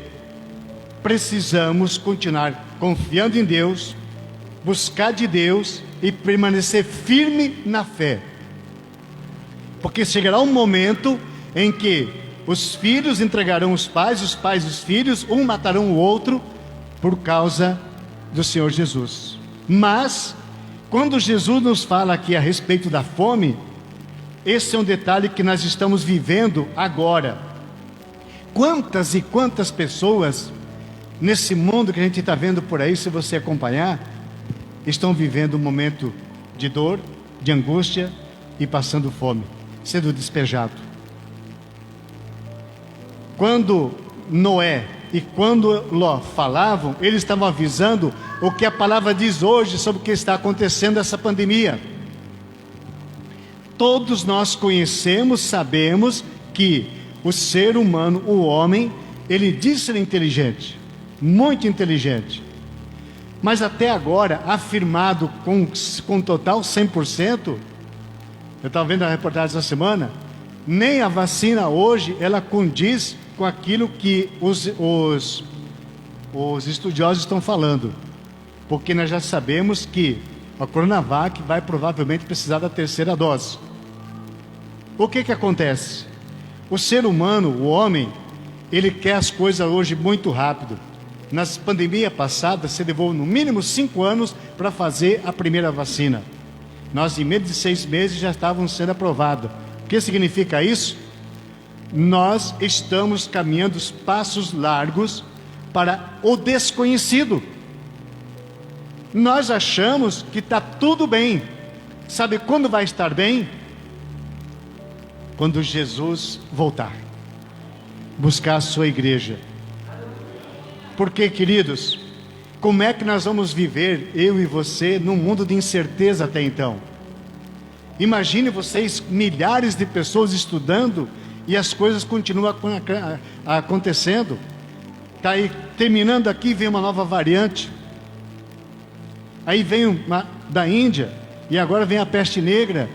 precisamos continuar confiando em Deus, buscar de Deus e permanecer firme na fé. Porque chegará um momento em que os filhos entregarão os pais os filhos, um matarão o outro por causa do Senhor Jesus. Mas quando Jesus nos fala aqui a respeito da fome, esse é um detalhe que nós estamos vivendo agora. Quantas e quantas pessoas nesse mundo que a gente está vendo por aí, se você acompanhar, estão vivendo um momento de dor, de angústia e passando fome, sendo despejado. Quando Noé e quando Ló falavam, eles estavam avisando o que a palavra diz hoje sobre o que está acontecendo essa pandemia. Todos nós conhecemos, sabemos que o ser humano, o homem, ele diz ser inteligente, muito inteligente. Mas até agora, afirmado com total 100%, eu estava vendo a reportagem essa semana, nem a vacina hoje, ela condiz com aquilo que os estudiosos estão falando. Porque nós já sabemos que a Coronavac vai provavelmente precisar da terceira dose. O que acontece? O ser humano, o homem, ele quer as coisas hoje muito rápido. Nas pandemias passadas, se levou no mínimo 5 anos para fazer a primeira vacina. Nós, em menos de 6 meses, já estávamos sendo aprovados. O que significa isso? Nós estamos caminhando passos largos para o desconhecido. Nós achamos que está tudo bem. Sabe quando vai estar bem? Quando Jesus voltar, buscar a sua igreja. Porque, queridos, como é que nós vamos viver, eu e você, num mundo de incerteza até então? Imagine vocês, milhares de pessoas estudando e as coisas continuam acontecendo. Está aí, terminando aqui, vem uma nova variante. Aí vem uma da Índia e agora vem a peste negra.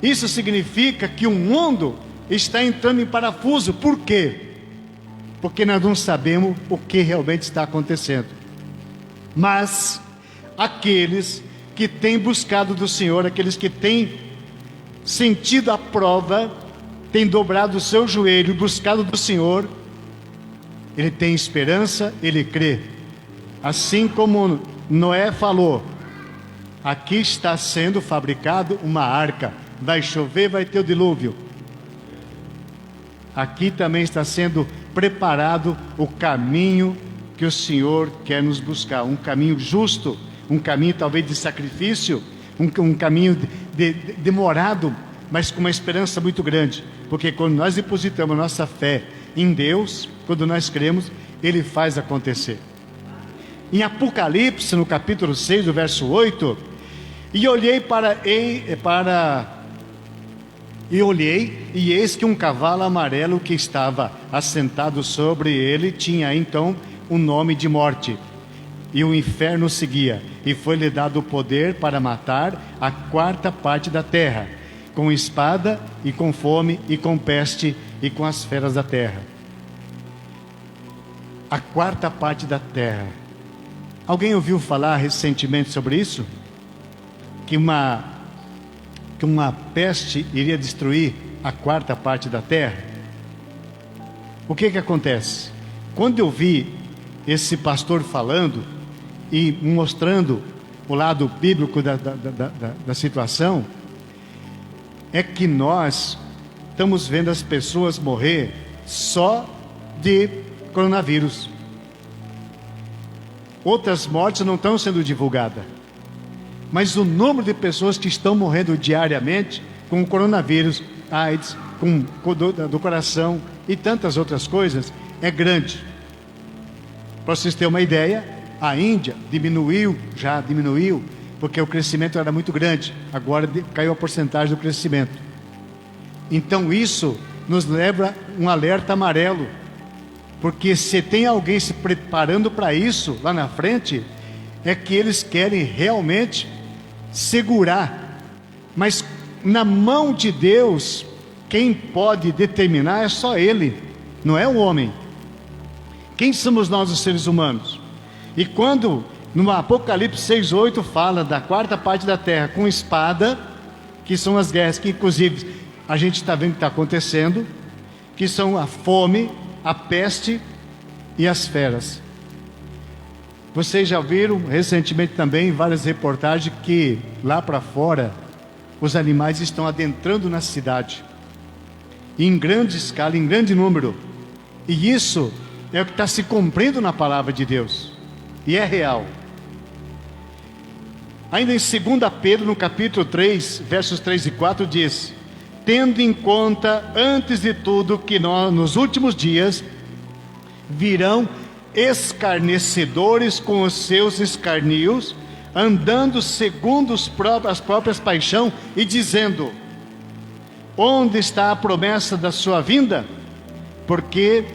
Isso significa que o mundo está entrando em parafuso. Por quê? Porque nós não sabemos o que realmente está acontecendo. Mas aqueles que têm buscado do Senhor, aqueles que têm sentido a prova, têm dobrado o seu joelho, buscado do Senhor, ele tem esperança, ele crê. Assim como Noé falou, aqui está sendo fabricado uma arca. Vai chover, vai ter o dilúvio. Aqui também está sendo preparado o caminho que o Senhor quer nos buscar, um caminho justo, um caminho talvez de sacrifício, um caminho demorado, mas com uma esperança muito grande, porque quando nós depositamos nossa fé em Deus, quando nós cremos, Ele faz acontecer. Em Apocalipse, no capítulo 6, do verso 8, e olhei e eis que um cavalo amarelo que estava assentado sobre ele tinha então o nome de morte, e o inferno seguia, e foi-lhe dado o poder para matar a quarta parte da terra, com espada e com fome e com peste e com as feras da terra. A quarta parte da terra. Alguém ouviu falar recentemente sobre isso? Que uma peste iria destruir a quarta parte da terra? O que acontece? Quando eu vi esse pastor falando e mostrando o lado bíblico da situação, é que nós estamos vendo as pessoas morrer só de coronavírus. Outras mortes não estão sendo divulgadas, mas o número de pessoas que estão morrendo diariamente com o coronavírus, AIDS, do coração e tantas outras coisas é grande. Para vocês terem uma ideia, a Índia já diminuiu, porque o crescimento era muito grande, agora caiu a porcentagem do crescimento. Então isso nos leva um alerta amarelo, porque se tem alguém se preparando para isso lá na frente, é que eles querem realmente segurar, mas na mão de Deus, quem pode determinar é só Ele, não é o homem. Quem somos nós, os seres humanos? E quando no Apocalipse 6:8 fala da quarta parte da terra com espada, que são as guerras que inclusive a gente está vendo que está acontecendo, que são a fome, a peste e as feras. Vocês já viram recentemente também várias reportagens que lá para fora os animais estão adentrando na cidade, em grande escala, em grande número, e isso é o que está se cumprindo na palavra de Deus, e é real. Ainda em 2 Pedro, no capítulo 3, versos 3 e 4, diz: tendo em conta, antes de tudo, que nos últimos dias virão escarnecedores com os seus escarnios, andando segundo as próprias paixões, e dizendo: onde está a promessa da sua vinda? Porque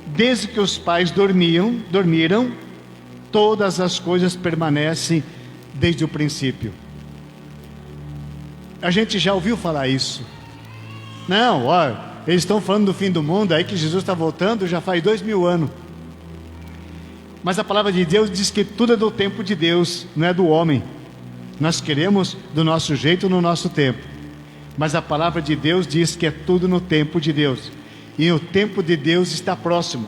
desde que os pais dormiram, todas as coisas permanecem desde o princípio. A gente já ouviu falar isso. Não, olha, eles estão falando do fim do mundo, aí que Jesus está voltando já faz 2000 anos. Mas a palavra de Deus diz que tudo é do tempo de Deus, não é do homem. Nós queremos do nosso jeito, no nosso tempo. Mas a palavra de Deus diz que é tudo no tempo de Deus. E o tempo de Deus está próximo.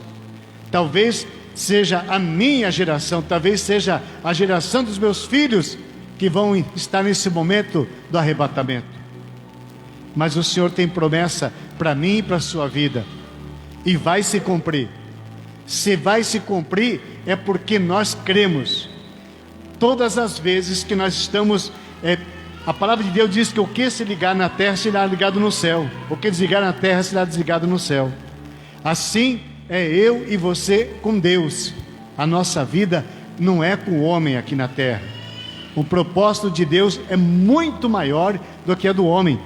Talvez seja a minha geração, talvez seja a geração dos meus filhos que vão estar nesse momento do arrebatamento. Mas o Senhor tem promessa para mim e para a sua vida, e vai se cumprir. Se vai se cumprir, é porque nós cremos. Todas as vezes que nós estamos, a palavra de Deus diz que o que se ligar na terra será ligado no céu, o que desligar na terra será desligado no céu. Assim é eu e você com Deus. A nossa vida não é com o homem aqui na terra. O propósito de Deus é muito maior do que a do homem.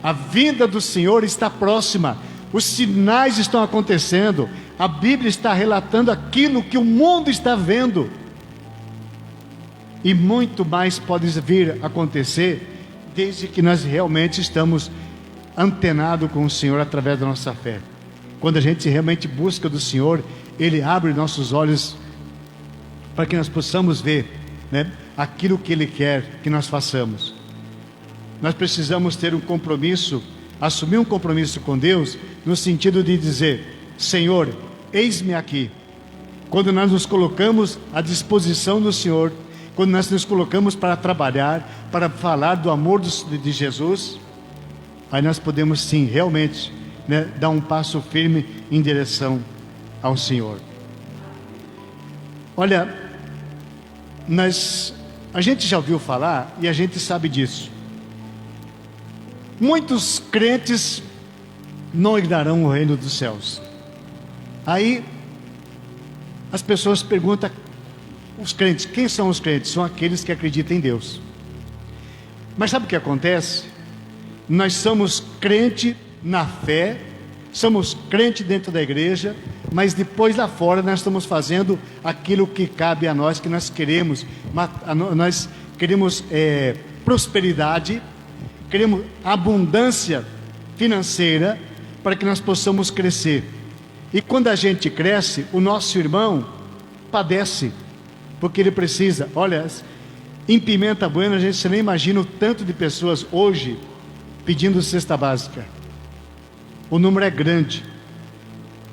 A vida do Senhor está próxima, os sinais estão acontecendo, a Bíblia está relatando aquilo que o mundo está vendo, e muito mais pode vir a acontecer, desde que nós realmente estamos antenados com o Senhor através da nossa fé. Quando a gente realmente busca do Senhor, Ele abre nossos olhos para que nós possamos ver, aquilo que Ele quer que nós façamos. Nós precisamos ter um compromisso, assumir um compromisso com Deus, no sentido de dizer: Senhor, eis-me aqui. Quando nós nos colocamos à disposição do Senhor, quando nós nos colocamos para trabalhar, para falar do amor de Jesus, aí nós podemos sim, realmente, dar um passo firme em direção ao Senhor. Olha, a gente já ouviu falar e a gente sabe disso. Muitos crentes não herdarão o reino dos céus. Aí as pessoas perguntam, os crentes, quem são os crentes? São aqueles que acreditam em Deus. Mas sabe o que acontece? Nós somos crente na fé, somos crente dentro da igreja, mas depois lá fora nós estamos fazendo aquilo que cabe a nós, que nós queremos. Nós queremos prosperidade, queremos abundância financeira para que nós possamos crescer. E quando a gente cresce, o nosso irmão padece, porque ele precisa. Olha, em Pimenta Bueno a gente nem imagina o tanto de pessoas hoje pedindo cesta básica. O número é grande.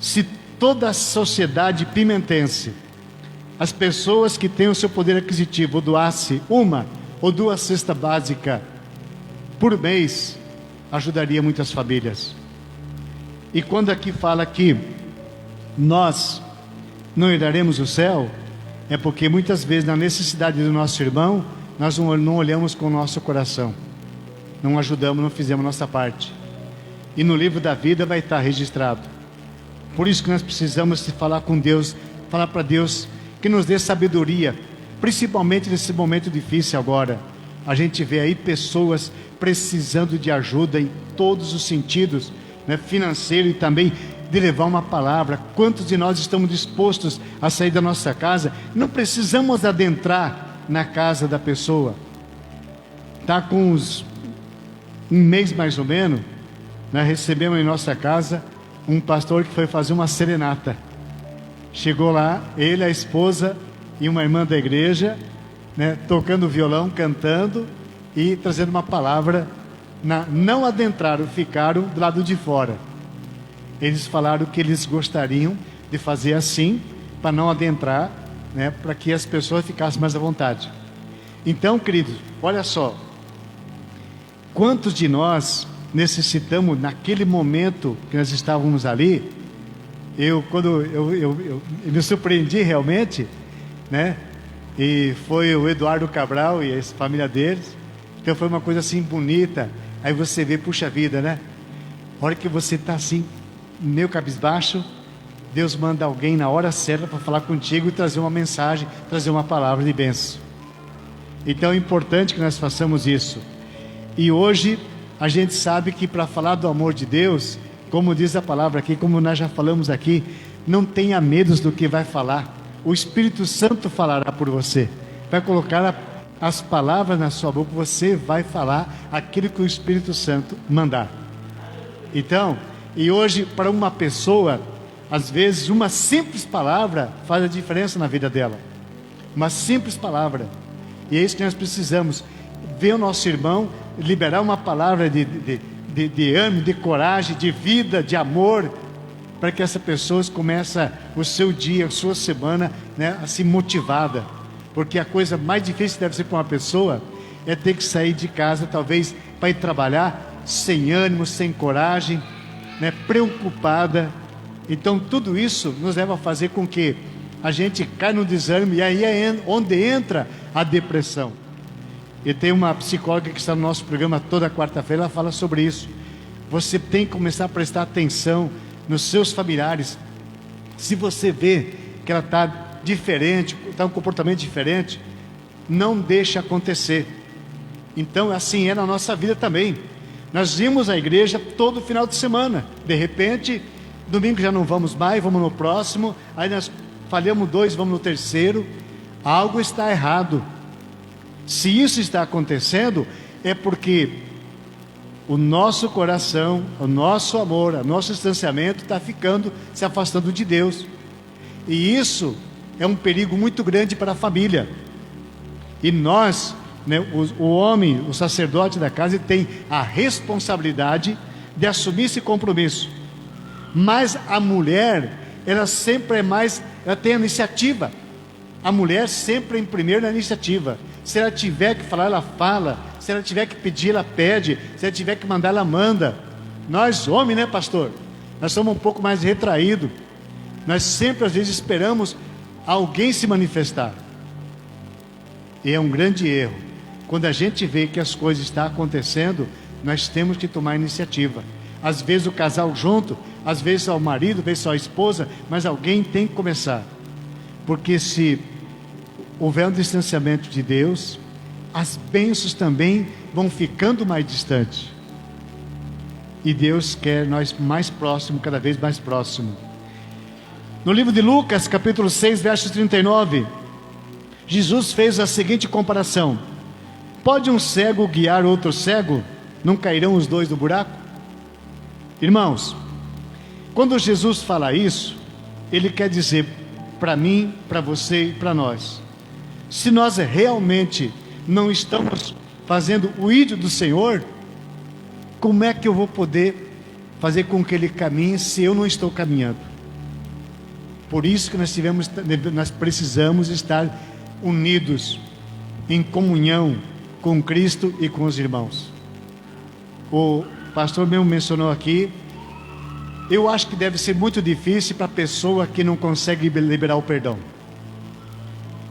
Se toda a sociedade pimentense, as pessoas que têm o seu poder aquisitivo, doasse uma ou duas cestas básicas por mês, ajudaria muitas famílias. E quando aqui fala que nós não herdaremos o céu, é porque muitas vezes na necessidade do nosso irmão, nós não olhamos com o nosso coração, não ajudamos, não fizemos nossa parte. E no livro da vida vai estar registrado. Por isso que nós precisamos falar com Deus, falar para Deus que nos dê sabedoria, principalmente nesse momento difícil agora. A gente vê aí pessoas precisando de ajuda em todos os sentidos, né, financeiro e também de levar uma palavra. Quantos de nós estamos dispostos a sair da nossa casa? Não precisamos adentrar na casa da pessoa. Está com um mês mais ou menos, nós recebemos em nossa casa um pastor que foi fazer uma serenata. Chegou lá, ele, a esposa e uma irmã da igreja, né, tocando violão, cantando e trazendo uma palavra. Não adentraram, ficaram do lado de fora. Eles falaram que eles gostariam de fazer assim, para não adentrar, né, para que as pessoas ficassem mais à vontade. Então, queridos, olha só, quantos de nós necessitamos, naquele momento que nós estávamos ali, eu me surpreendi realmente, né, e foi o Eduardo Cabral e a família deles, então foi uma coisa assim bonita. Aí você vê, puxa vida, né, a hora que você está assim, meio cabisbaixo, Deus manda alguém na hora certa para falar contigo e trazer uma mensagem, trazer uma palavra de bênção. Então é importante que nós façamos isso. E hoje a gente sabe que para falar do amor de Deus, como diz a palavra aqui, como nós já falamos aqui, não tenha medo do que vai falar. O Espírito Santo falará por você, vai colocar as palavras na sua boca, você vai falar aquilo que o Espírito Santo mandar. Então, e hoje para uma pessoa, às vezes uma simples palavra faz a diferença na vida dela. Uma simples palavra. E é isso que nós precisamos, ver o nosso irmão, liberar uma palavra de ânimo, de coragem, de vida, de amor, para que essa pessoa comece o seu dia, a sua semana, né, assim motivada. Porque a coisa mais difícil que deve ser para uma pessoa é ter que sair de casa, talvez para ir trabalhar, sem ânimo, sem coragem, né, preocupada. Então tudo isso nos leva a fazer com que a gente caia no desânimo, e aí é onde entra a depressão. E tem uma psicóloga que está no nosso programa toda quarta-feira, ela fala sobre isso. Você tem que começar a prestar atenção nos seus familiares. Se você vê que ela está diferente, está um comportamento diferente, não deixa acontecer. Então assim é na nossa vida também. Nós vimos a igreja todo final de semana, de repente domingo já não vamos mais, vamos no próximo, aí nós falhamos 2, vamos no terceiro. Algo está errado. Se isso está acontecendo, é porque o nosso coração, o nosso amor, o nosso distanciamento está ficando, se afastando de Deus. E isso é um perigo muito grande para a família. E nós, né, o homem, o sacerdote da casa, ele tem a responsabilidade de assumir esse compromisso. Mas a mulher, ela sempre é mais, ela tem a iniciativa. A mulher sempre é em primeiro na iniciativa. Se ela tiver que falar, ela fala. Se ela tiver que pedir, ela pede. Se ela tiver que mandar, ela manda. Nós homens, né, pastor? Nós somos um pouco mais retraídos. Nós sempre às vezes esperamos alguém se manifestar. E é um grande erro. Quando a gente vê que as coisas estão acontecendo, nós temos que tomar iniciativa. Às vezes o casal junto, às vezes só o marido, às vezes só a esposa, mas alguém tem que começar. Porque se houver um distanciamento de Deus, as bênçãos também vão ficando mais distantes. E Deus quer nós mais próximos, cada vez mais próximos. No livro de Lucas, capítulo 6, verso 39, Jesus fez a seguinte comparação: pode um cego guiar outro cego? Não cairão os dois no buraco? Irmãos, quando Jesus fala isso, Ele quer dizer para mim, para você e para nós: se nós realmente não estamos fazendo o ídolo do Senhor, como é que eu vou poder fazer com que Ele caminhe se eu não estou caminhando? Por isso que nós precisamos estar unidos, em comunhão com Cristo e com os irmãos. O pastor mesmo mencionou aqui, eu acho que deve ser muito difícil para a pessoa que não consegue liberar o perdão.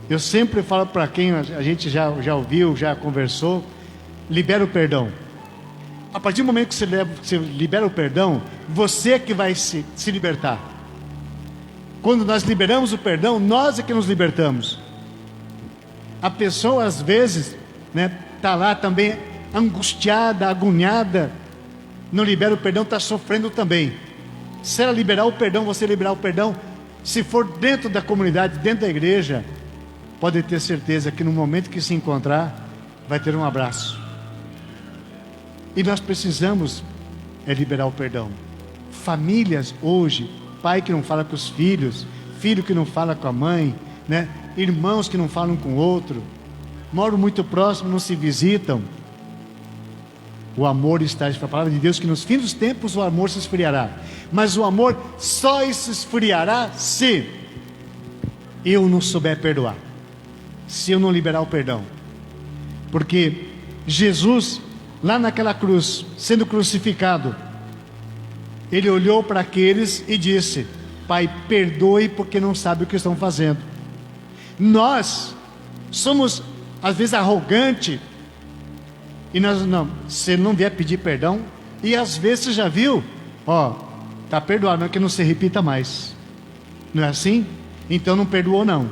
Eu sempre falo para quem a gente já ouviu, já conversou, libera o perdão. A partir do momento que você libera o perdão, você é que vai se libertar. Quando nós liberamos o perdão, nós é que nos libertamos. A pessoa às vezes está lá também angustiada, agoniada, não libera o perdão, está sofrendo também. Se ela liberar o perdão, você liberar o perdão, se for dentro da comunidade, dentro da igreja, pode ter certeza que no momento que se encontrar, vai ter um abraço. E nós precisamos liberar o perdão. Famílias hoje, pai que não fala com os filhos, filho que não fala com a mãe, irmãos que não falam com o outro, moram muito próximo, não se visitam. O amor está, a palavra de Deus, que nos fins dos tempos o amor se esfriará. Mas o amor só se esfriará se eu não souber perdoar, se eu não liberar o perdão. Porque Jesus, lá naquela cruz, sendo crucificado, Ele olhou para aqueles e disse: Pai, perdoe porque não sabe o que estão fazendo. Nós somos às vezes arrogantes, e nós não, se ele não vier pedir perdão, e às vezes você já viu, está perdoado, mas que não se repita mais. Não é assim? Então não perdoou não.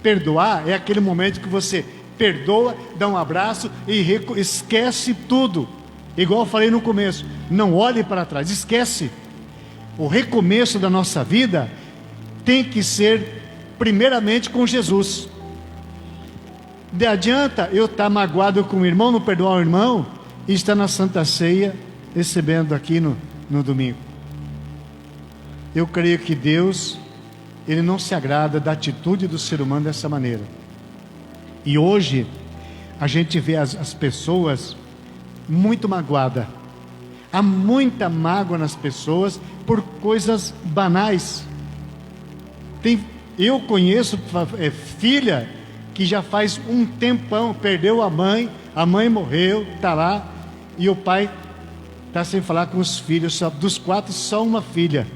Perdoar é aquele momento que você perdoa, dá um abraço e esquece tudo. Igual eu falei no começo, não olhe para trás, esquece. O recomeço da nossa vida tem que ser primeiramente com Jesus. De adianta eu estar magoado com o irmão, não perdoar o irmão, e estar na Santa Ceia recebendo aqui no domingo. Eu creio que Deus, Ele não se agrada da atitude do ser humano dessa maneira. E hoje a gente vê as pessoas muito magoadas. Há muita mágoa nas pessoas por coisas banais. Eu conheço filha que já faz um tempão perdeu a mãe morreu, está lá, e o pai está sem falar com os filhos, dos 4 só uma filha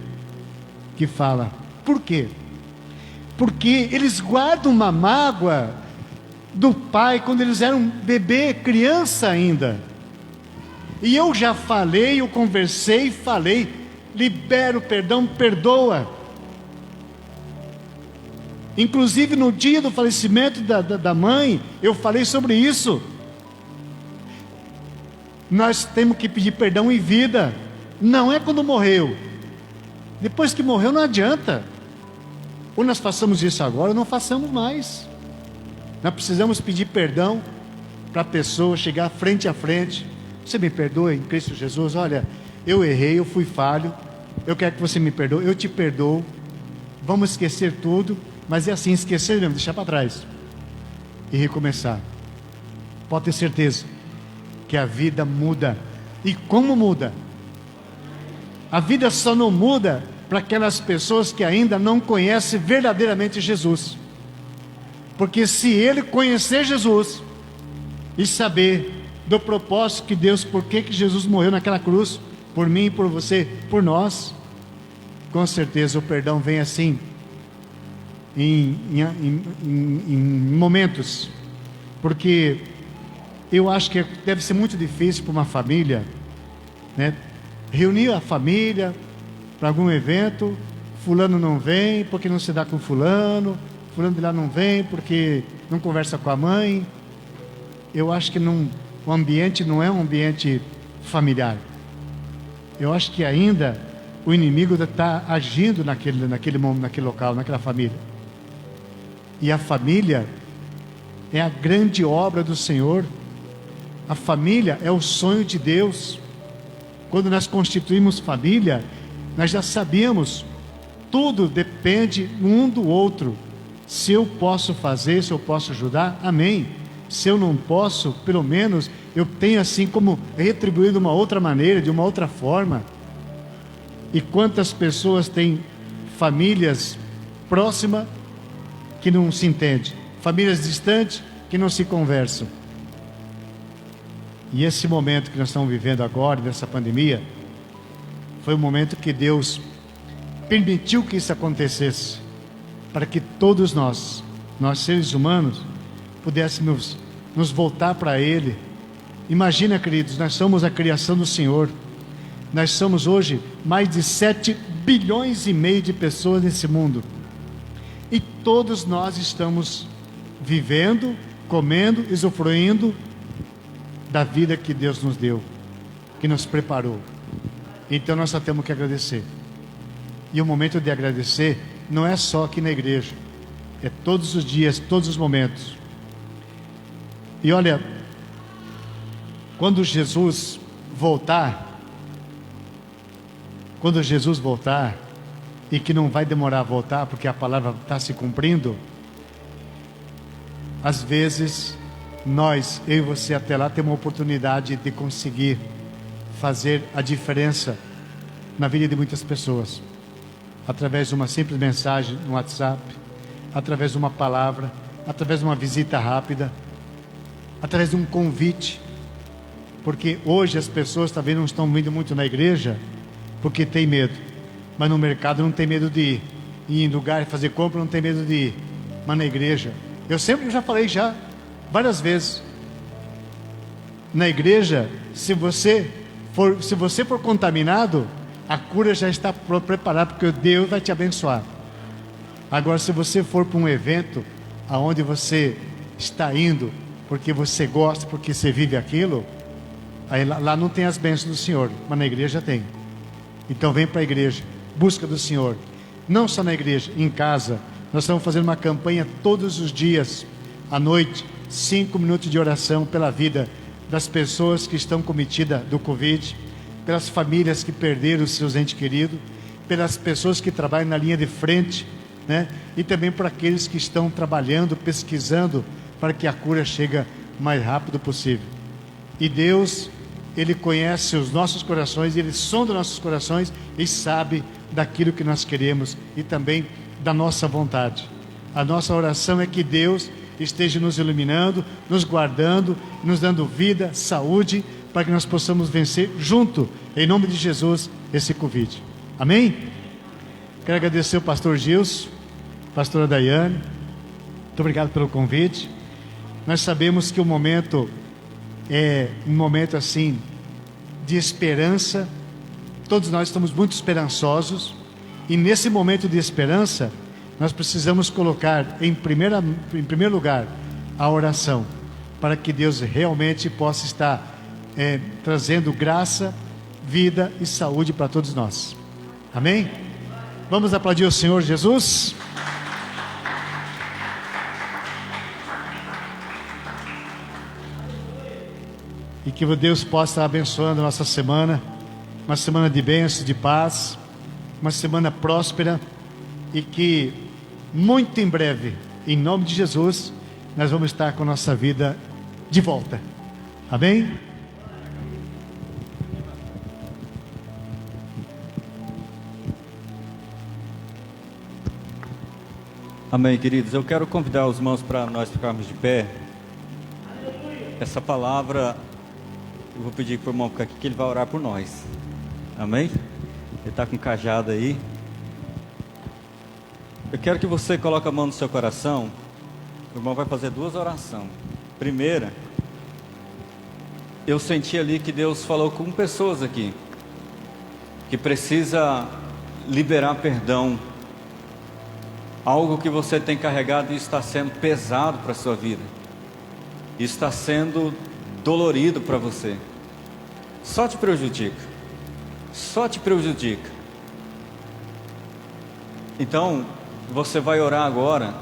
que fala. Por quê? Porque eles guardam uma mágoa do pai quando eles eram bebê, criança ainda. E eu já falei, eu conversei, falei, libera o perdão, perdoa. Inclusive no dia do falecimento da mãe, eu falei sobre isso. Nós temos que pedir perdão em vida, não é quando morreu. Depois que morreu não adianta. Ou nós façamos isso agora ou não façamos mais. Nós precisamos pedir perdão para a pessoa chegar frente a frente. Você me perdoa em Cristo Jesus? Olha, eu errei, eu fui falho, eu quero que você me perdoe, eu te perdoo. Vamos esquecer tudo. Mas é assim, esquecer mesmo, deixar para trás e recomeçar. Pode ter certeza que a vida muda. E como muda? A vida só não muda para aquelas pessoas que ainda não conhecem verdadeiramente Jesus. Porque se ele conhecer Jesus e saber do propósito que Deus, por que Jesus morreu naquela cruz, por mim, por você, por nós, com certeza o perdão vem assim, em momentos, porque eu acho que deve ser muito difícil para uma família, né, reunir a família para algum evento. Fulano não vem porque não se dá com fulano, fulano de lá não vem porque não conversa com a mãe. Eu acho que o ambiente não é um ambiente familiar. Eu acho que ainda o inimigo está agindo naquele local, naquela família. E a família é a grande obra do Senhor. A família é o sonho de Deus. Quando nós constituímos família, nós já sabíamos, tudo depende um do outro. Se eu posso fazer, se eu posso ajudar, amém. Se eu não posso, pelo menos eu tenho assim como retribuir de uma outra maneira, de uma outra forma. E quantas pessoas têm famílias próximas que não se entendem, famílias distantes que não se conversam. E esse momento que nós estamos vivendo agora, dessa pandemia, foi um momento que Deus permitiu que isso acontecesse, para que todos nós seres humanos, pudéssemos nos voltar para Ele. Imagina, queridos, nós somos a criação do Senhor. Nós somos hoje mais de 7,5 bilhões de pessoas nesse mundo. E todos nós estamos vivendo, comendo, usufruindo da vida que Deus nos deu, que nos preparou. Então nós só temos que agradecer. E o momento de agradecer não é só aqui na igreja, é todos os dias, todos os momentos. E olha, quando Jesus voltar, e que não vai demorar a voltar, porque a palavra está se cumprindo, às vezes nós, eu e você até lá, temos uma oportunidade de conseguir fazer a diferença na vida de muitas pessoas, através de uma simples mensagem no WhatsApp, através de uma palavra, através de uma visita rápida, através de um convite. Porque hoje as pessoas talvez não estão indo muito na igreja porque tem medo, mas no mercado não tem medo de ir, e em lugar de fazer compra não tem medo de ir, mas na igreja, eu já falei várias vezes, na igreja, se você for contaminado, a cura já está preparada, porque Deus vai te abençoar. Agora, se você for para um evento aonde você está indo porque você gosta, porque você vive aquilo, aí lá não tem as bênçãos do Senhor, mas na igreja tem. Então vem para a igreja, busca do Senhor, não só na igreja, em casa. Nós estamos fazendo uma campanha todos os dias, à noite, 5 minutos de oração pela vida das pessoas que estão cometidas do Covid, pelas famílias que perderam os seus entes queridos, pelas pessoas que trabalham na linha de frente, né? E também para aqueles que estão trabalhando, pesquisando, para que a cura chegue o mais rápido possível. E Deus, Ele conhece os nossos corações, Ele sonda nossos corações e sabe daquilo que nós queremos e também da nossa vontade. A nossa oração é que Deus esteja nos iluminando, nos guardando, nos dando vida, saúde, para que nós possamos vencer junto, em nome de Jesus, esse Covid. Amém? Quero agradecer o pastor Gilson, pastora Daiane, muito obrigado pelo convite. Nós sabemos que o momento é um momento assim de esperança. Todos nós estamos muito esperançosos, e nesse momento de esperança nós precisamos colocar em primeiro lugar a oração, para que Deus realmente possa estar trazendo graça, vida e saúde para todos nós. Amém? Vamos aplaudir o Senhor Jesus. E que Deus possa estar abençoando a nossa semana, uma semana de bênção, de paz, uma semana próspera, e que muito em breve, em nome de Jesus, nós vamos estar com a nossa vida de volta. Amém? Amém, queridos. Eu quero convidar os irmãos para nós ficarmos de pé. Essa palavra, eu vou pedir para o irmão ficar aqui, que ele vai orar por nós. Amém? Ele está com cajado aí. Eu quero que você coloque a mão no seu coração. O irmão vai fazer 2 orações. Primeira, eu senti ali que Deus falou com pessoas aqui que precisa liberar perdão. Algo que você tem carregado e está sendo pesado para a sua vida, está sendo dolorido para você, só te prejudica, só te prejudica. Então, você vai orar agora.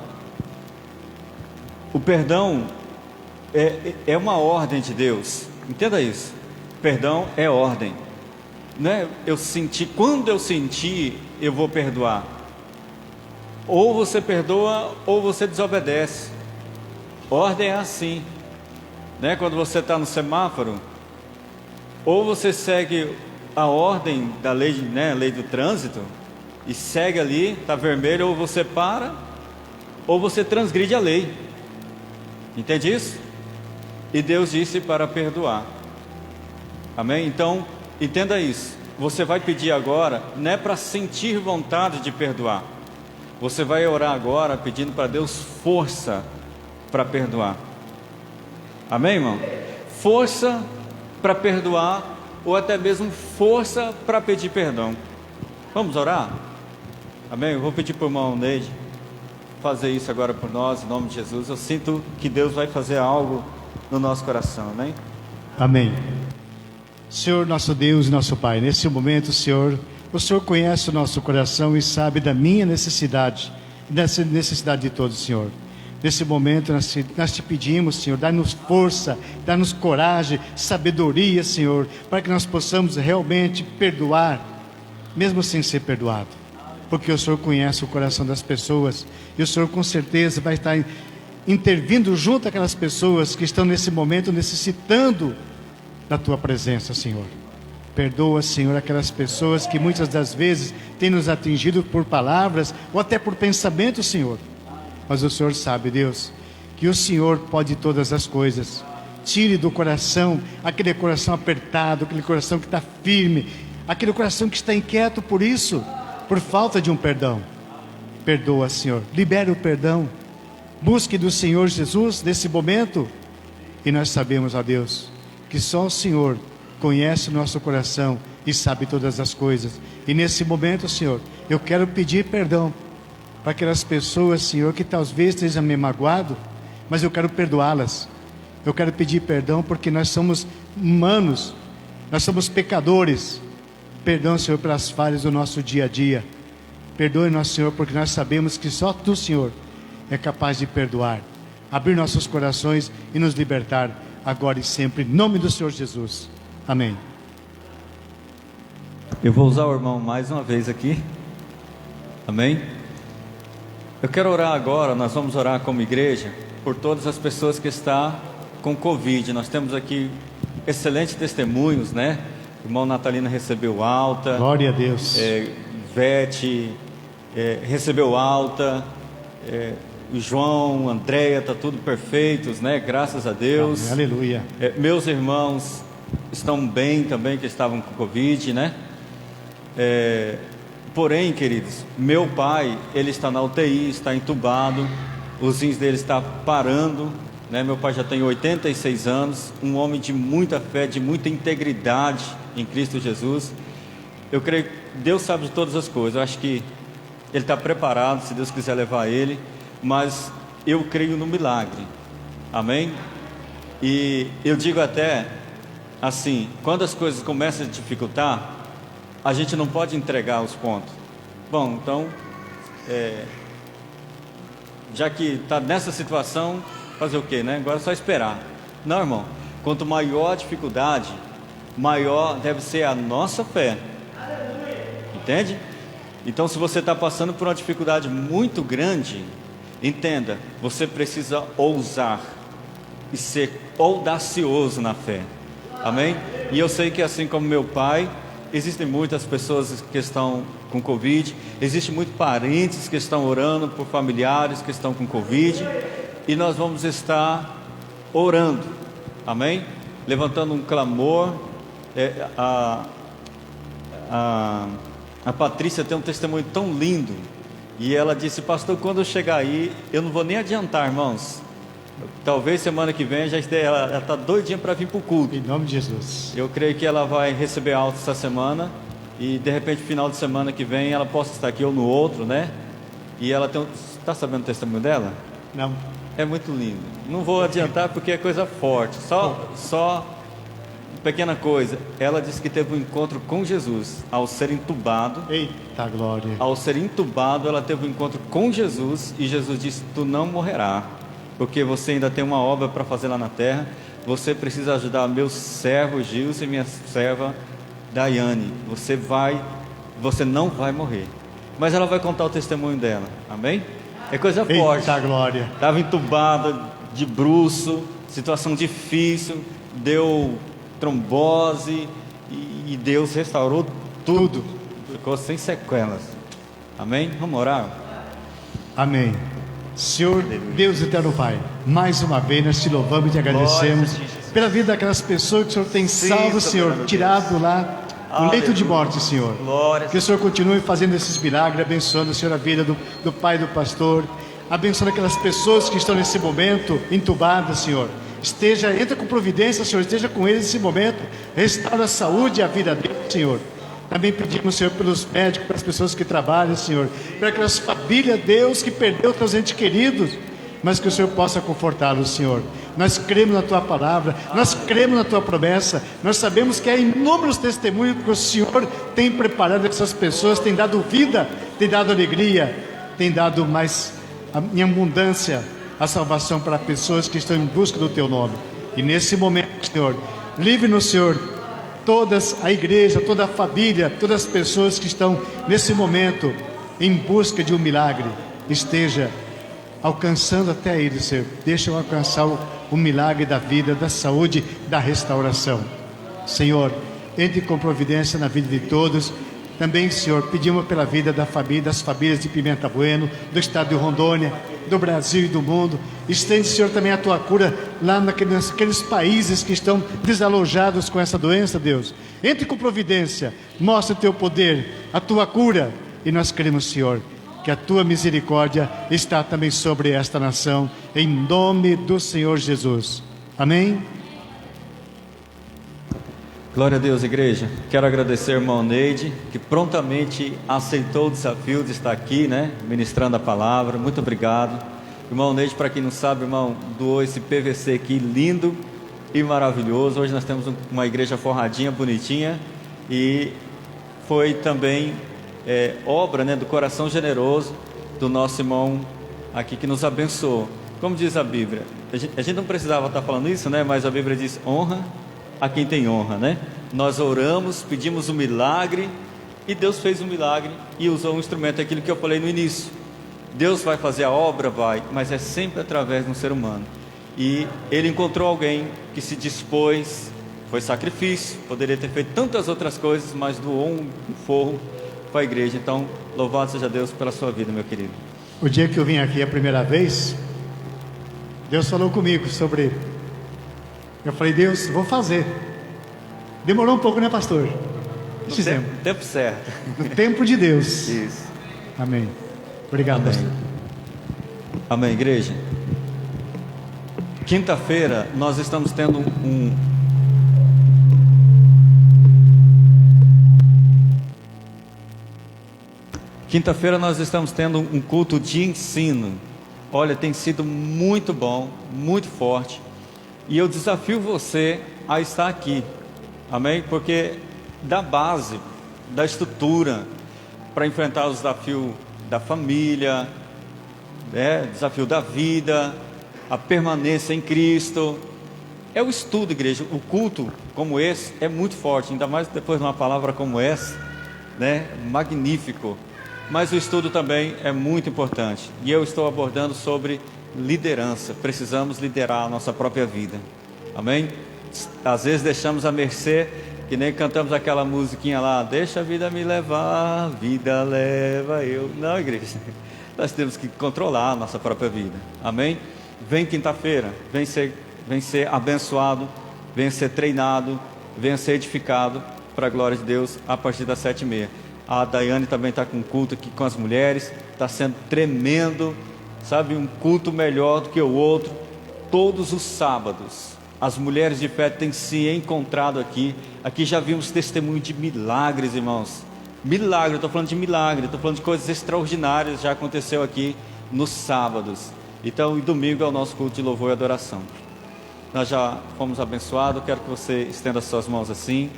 O perdão é uma ordem de Deus, entenda isso. Perdão é ordem, não é eu senti, quando eu sentir, eu vou perdoar. Ou você perdoa ou você desobedece. Ordem é assim, né? Quando você está no semáforo, ou você segue a ordem da lei, né? Lei do trânsito, e segue ali, está vermelho, ou você para, ou você transgride a lei. Entende isso? E Deus disse para perdoar. Amém? Então, entenda isso. Você vai pedir agora, não é para sentir vontade de perdoar. Você vai orar agora pedindo para Deus força para perdoar. Amém, irmão? Força para perdoar, ou até mesmo força para pedir perdão. Vamos orar? Amém? Eu vou pedir para o irmão Neide fazer isso agora por nós, em nome de Jesus. Eu sinto que Deus vai fazer algo no nosso coração, amém? Amém. Senhor, nosso Deus e nosso Pai, nesse momento, Senhor, o Senhor conhece o nosso coração e sabe da minha necessidade, e da necessidade de todos, Senhor. Nesse momento nós te pedimos, Senhor, dá-nos força, dá-nos coragem, sabedoria, Senhor, para que nós possamos realmente perdoar, mesmo sem ser perdoado. Porque o Senhor conhece o coração das pessoas, e o Senhor com certeza vai estar intervindo junto àquelas pessoas que estão nesse momento necessitando da Tua presença, Senhor. Perdoa, Senhor, aquelas pessoas que muitas das vezes têm nos atingido por palavras ou até por pensamentos, Senhor. Mas o Senhor sabe, Deus, que o Senhor pode todas as coisas. Tire do coração aquele coração apertado, aquele coração que está firme, aquele coração que está inquieto por isso, por falta de um perdão. Perdoa, Senhor, libere o perdão. Busque do Senhor Jesus nesse momento. E nós sabemos, ó Deus, que só o Senhor conhece o nosso coração e sabe todas as coisas. E nesse momento, Senhor, eu quero pedir perdão para aquelas pessoas, Senhor, que talvez estejam me magoado, mas eu quero perdoá-las. Eu quero pedir perdão porque nós somos humanos, nós somos pecadores. Perdão, Senhor, pelas falhas do nosso dia a dia. Perdoe-nos, Senhor, porque nós sabemos que só Tu, Senhor, é capaz de perdoar, abrir nossos corações e nos libertar agora e sempre, em nome do Senhor Jesus. Amém. Eu vou usar o irmão mais uma vez aqui. Amém? Eu quero orar agora, nós vamos orar como igreja, por todas as pessoas que estão com Covid. Nós temos aqui excelentes testemunhos, né? O irmão Natalina recebeu alta. Glória a Deus. Vete recebeu alta. O João, Andréia, está tudo perfeitos, né? Graças a Deus. Amém. Aleluia. Meus irmãos estão bem também, que estavam com Covid, né? Porém, queridos, meu pai, ele está na UTI, está entubado, os rins dele estão parando, né? Meu pai já tem 86 anos, um homem de muita fé, de muita integridade em Cristo Jesus. Eu creio que Deus sabe de todas as coisas. Eu acho que ele está preparado, se Deus quiser levar ele, mas eu creio no milagre, amém? E eu digo até assim, quando as coisas começam a dificultar, a gente não pode entregar os pontos. Bom, então, já que está nessa situação, fazer o quê, né? Agora é só esperar. Não, irmão, quanto maior a dificuldade, maior deve ser a nossa fé. Entende? Então, se você está passando por uma dificuldade muito grande, entenda, você precisa ousar e ser audacioso na fé. Amém? E eu sei que assim como meu pai, existem muitas pessoas que estão com Covid, existem muitos parentes que estão orando por familiares que estão com Covid, e nós vamos estar orando, amém? Levantando um clamor. A Patrícia tem um testemunho tão lindo, E ela disse: pastor, quando eu chegar aí, eu não vou nem adiantar, irmãos. Talvez semana que vem ela está doidinha para vir para o culto. Em nome de Jesus. Eu creio que ela vai receber alta essa semana. E de repente, final de semana que vem, ela possa estar aqui ou no outro, né? E ela tem. Está sabendo o testemunho dela? Não. É muito lindo. Não vou adiantar porque é coisa forte. Só pequena coisa. Ela disse que teve um encontro com Jesus ao ser entubado. Eita glória. Ao ser entubado, ela teve um encontro com Jesus e Jesus disse: tu não morrerá, porque você ainda tem uma obra para fazer lá na terra. Você precisa ajudar meu servo Gilson e minha serva Daiane. Você não vai morrer. Mas ela vai contar o testemunho dela. Amém? É coisa forte. Eita glória. Estava entubada de bruço, situação difícil, deu trombose e Deus restaurou tudo. Ficou sem sequelas. Amém? Vamos orar? Amém. Senhor, Deus eterno Pai, mais uma vez nós te louvamos e te agradecemos pela vida daquelas pessoas que o Senhor tem salvo, Senhor, tirado lá do leito de morte, Senhor. Que o Senhor continue fazendo esses milagres, abençoando, Senhor, a vida do pai do pastor, abençoando aquelas pessoas que estão nesse momento entubadas, Senhor. Entra com providência, Senhor, esteja com eles nesse momento, restaura a saúde e a vida deles, Senhor. Também pedimos, Senhor, pelos médicos, pelas pessoas que trabalham, Senhor, para aquelas famílias, Deus, que perdeu seus entes queridos, mas que o Senhor possa confortá-los, Senhor. Nós cremos na Tua palavra, nós cremos na Tua promessa, nós sabemos que há inúmeros testemunhos que o Senhor tem preparado essas pessoas, tem dado vida, tem dado alegria, tem dado mais em abundância a salvação para pessoas que estão em busca do Teu nome. E nesse momento, Senhor, livre-nos, Senhor, a igreja, toda a família, todas as pessoas que estão nesse momento em busca de um milagre, esteja alcançando até eles, Senhor. Deixa eu alcançar o milagre da vida, da saúde, da restauração. Senhor, entre com providência na vida de todos. Também, Senhor, pedimos pela vida das famílias de Pimenta Bueno, do estado de Rondônia, do Brasil e do mundo. Estende, Senhor, também a Tua cura lá naqueles países que estão desalojados com essa doença, Deus. Entre com providência, mostra o Teu poder, a Tua cura. E nós queremos, Senhor, que a Tua misericórdia está também sobre esta nação, em nome do Senhor Jesus. Amém? Glória a Deus, igreja. Quero agradecer ao irmão Neide, que prontamente aceitou o desafio de estar aqui, né, ministrando a palavra. Muito obrigado. Irmão Neide, para quem não sabe, irmão, doou esse PVC aqui, lindo e maravilhoso. Hoje nós temos uma igreja forradinha, bonitinha, e foi também obra, né, do coração generoso do nosso irmão aqui, que nos abençoou. Como diz a Bíblia, a gente não precisava estar falando isso, né, mas a Bíblia diz: honra a quem tem honra, né? Nós oramos, pedimos um milagre, e Deus fez um milagre e usou um instrumento, aquilo que eu falei no início. Deus vai fazer a obra, mas é sempre através de um ser humano. E ele encontrou alguém que se dispôs, foi sacrifício, poderia ter feito tantas outras coisas, mas doou um forro para a igreja. Então, louvado seja Deus pela sua vida, meu querido. O dia que eu vim aqui a primeira vez, Deus falou comigo sobre... Eu falei: Deus, vou fazer. Demorou um pouco, né, pastor? No tempo certo. No tempo de Deus. Isso. Amém. Obrigado, Amém. pastor. Amém, igreja. Quinta-feira nós estamos tendo Quinta-feira nós estamos tendo um culto de ensino. Olha, tem sido muito bom, muito forte. E eu desafio você a estar aqui. Amém? Porque da base, da estrutura, para enfrentar os desafios da família, desafio da vida, a permanência em Cristo, é o estudo, igreja. O culto como esse é muito forte, ainda mais depois de uma palavra como essa, né? Magnífico. Mas o estudo também é muito importante. E eu estou abordando sobre liderança. Precisamos liderar a nossa própria vida. Amém? Às vezes deixamos a mercê, que nem cantamos aquela musiquinha lá: deixa a vida me levar, a vida leva eu. Não, igreja, nós temos que controlar a nossa própria vida. Amém? Vem quinta-feira, vem ser abençoado, vem ser treinado, vem ser edificado para a glória de Deus a partir das 7h30. A Daiane também está com um culto aqui com as mulheres. Está sendo tremendo, sabe? Um culto melhor do que o outro. Todos os sábados, as mulheres de fé têm se encontrado aqui. Aqui já vimos testemunho de milagres, irmãos. Milagre, eu estou falando de milagre, estou falando de coisas extraordinárias já aconteceu aqui nos sábados. Então, e domingo é o nosso culto de louvor e adoração. Nós já fomos abençoados. Eu quero que você estenda as suas mãos assim.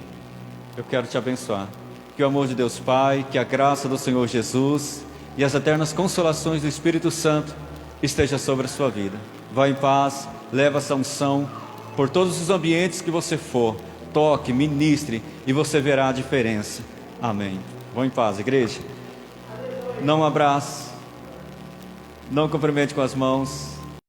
Eu quero te abençoar. Que o amor de Deus Pai, que a graça do Senhor Jesus e as eternas consolações do Espírito Santo esteja sobre a sua vida. Vá em paz, leva essa unção por todos os ambientes que você for. Toque, ministre e você verá a diferença. Amém. Vão em paz, igreja. Não abrace, não cumprimente com as mãos.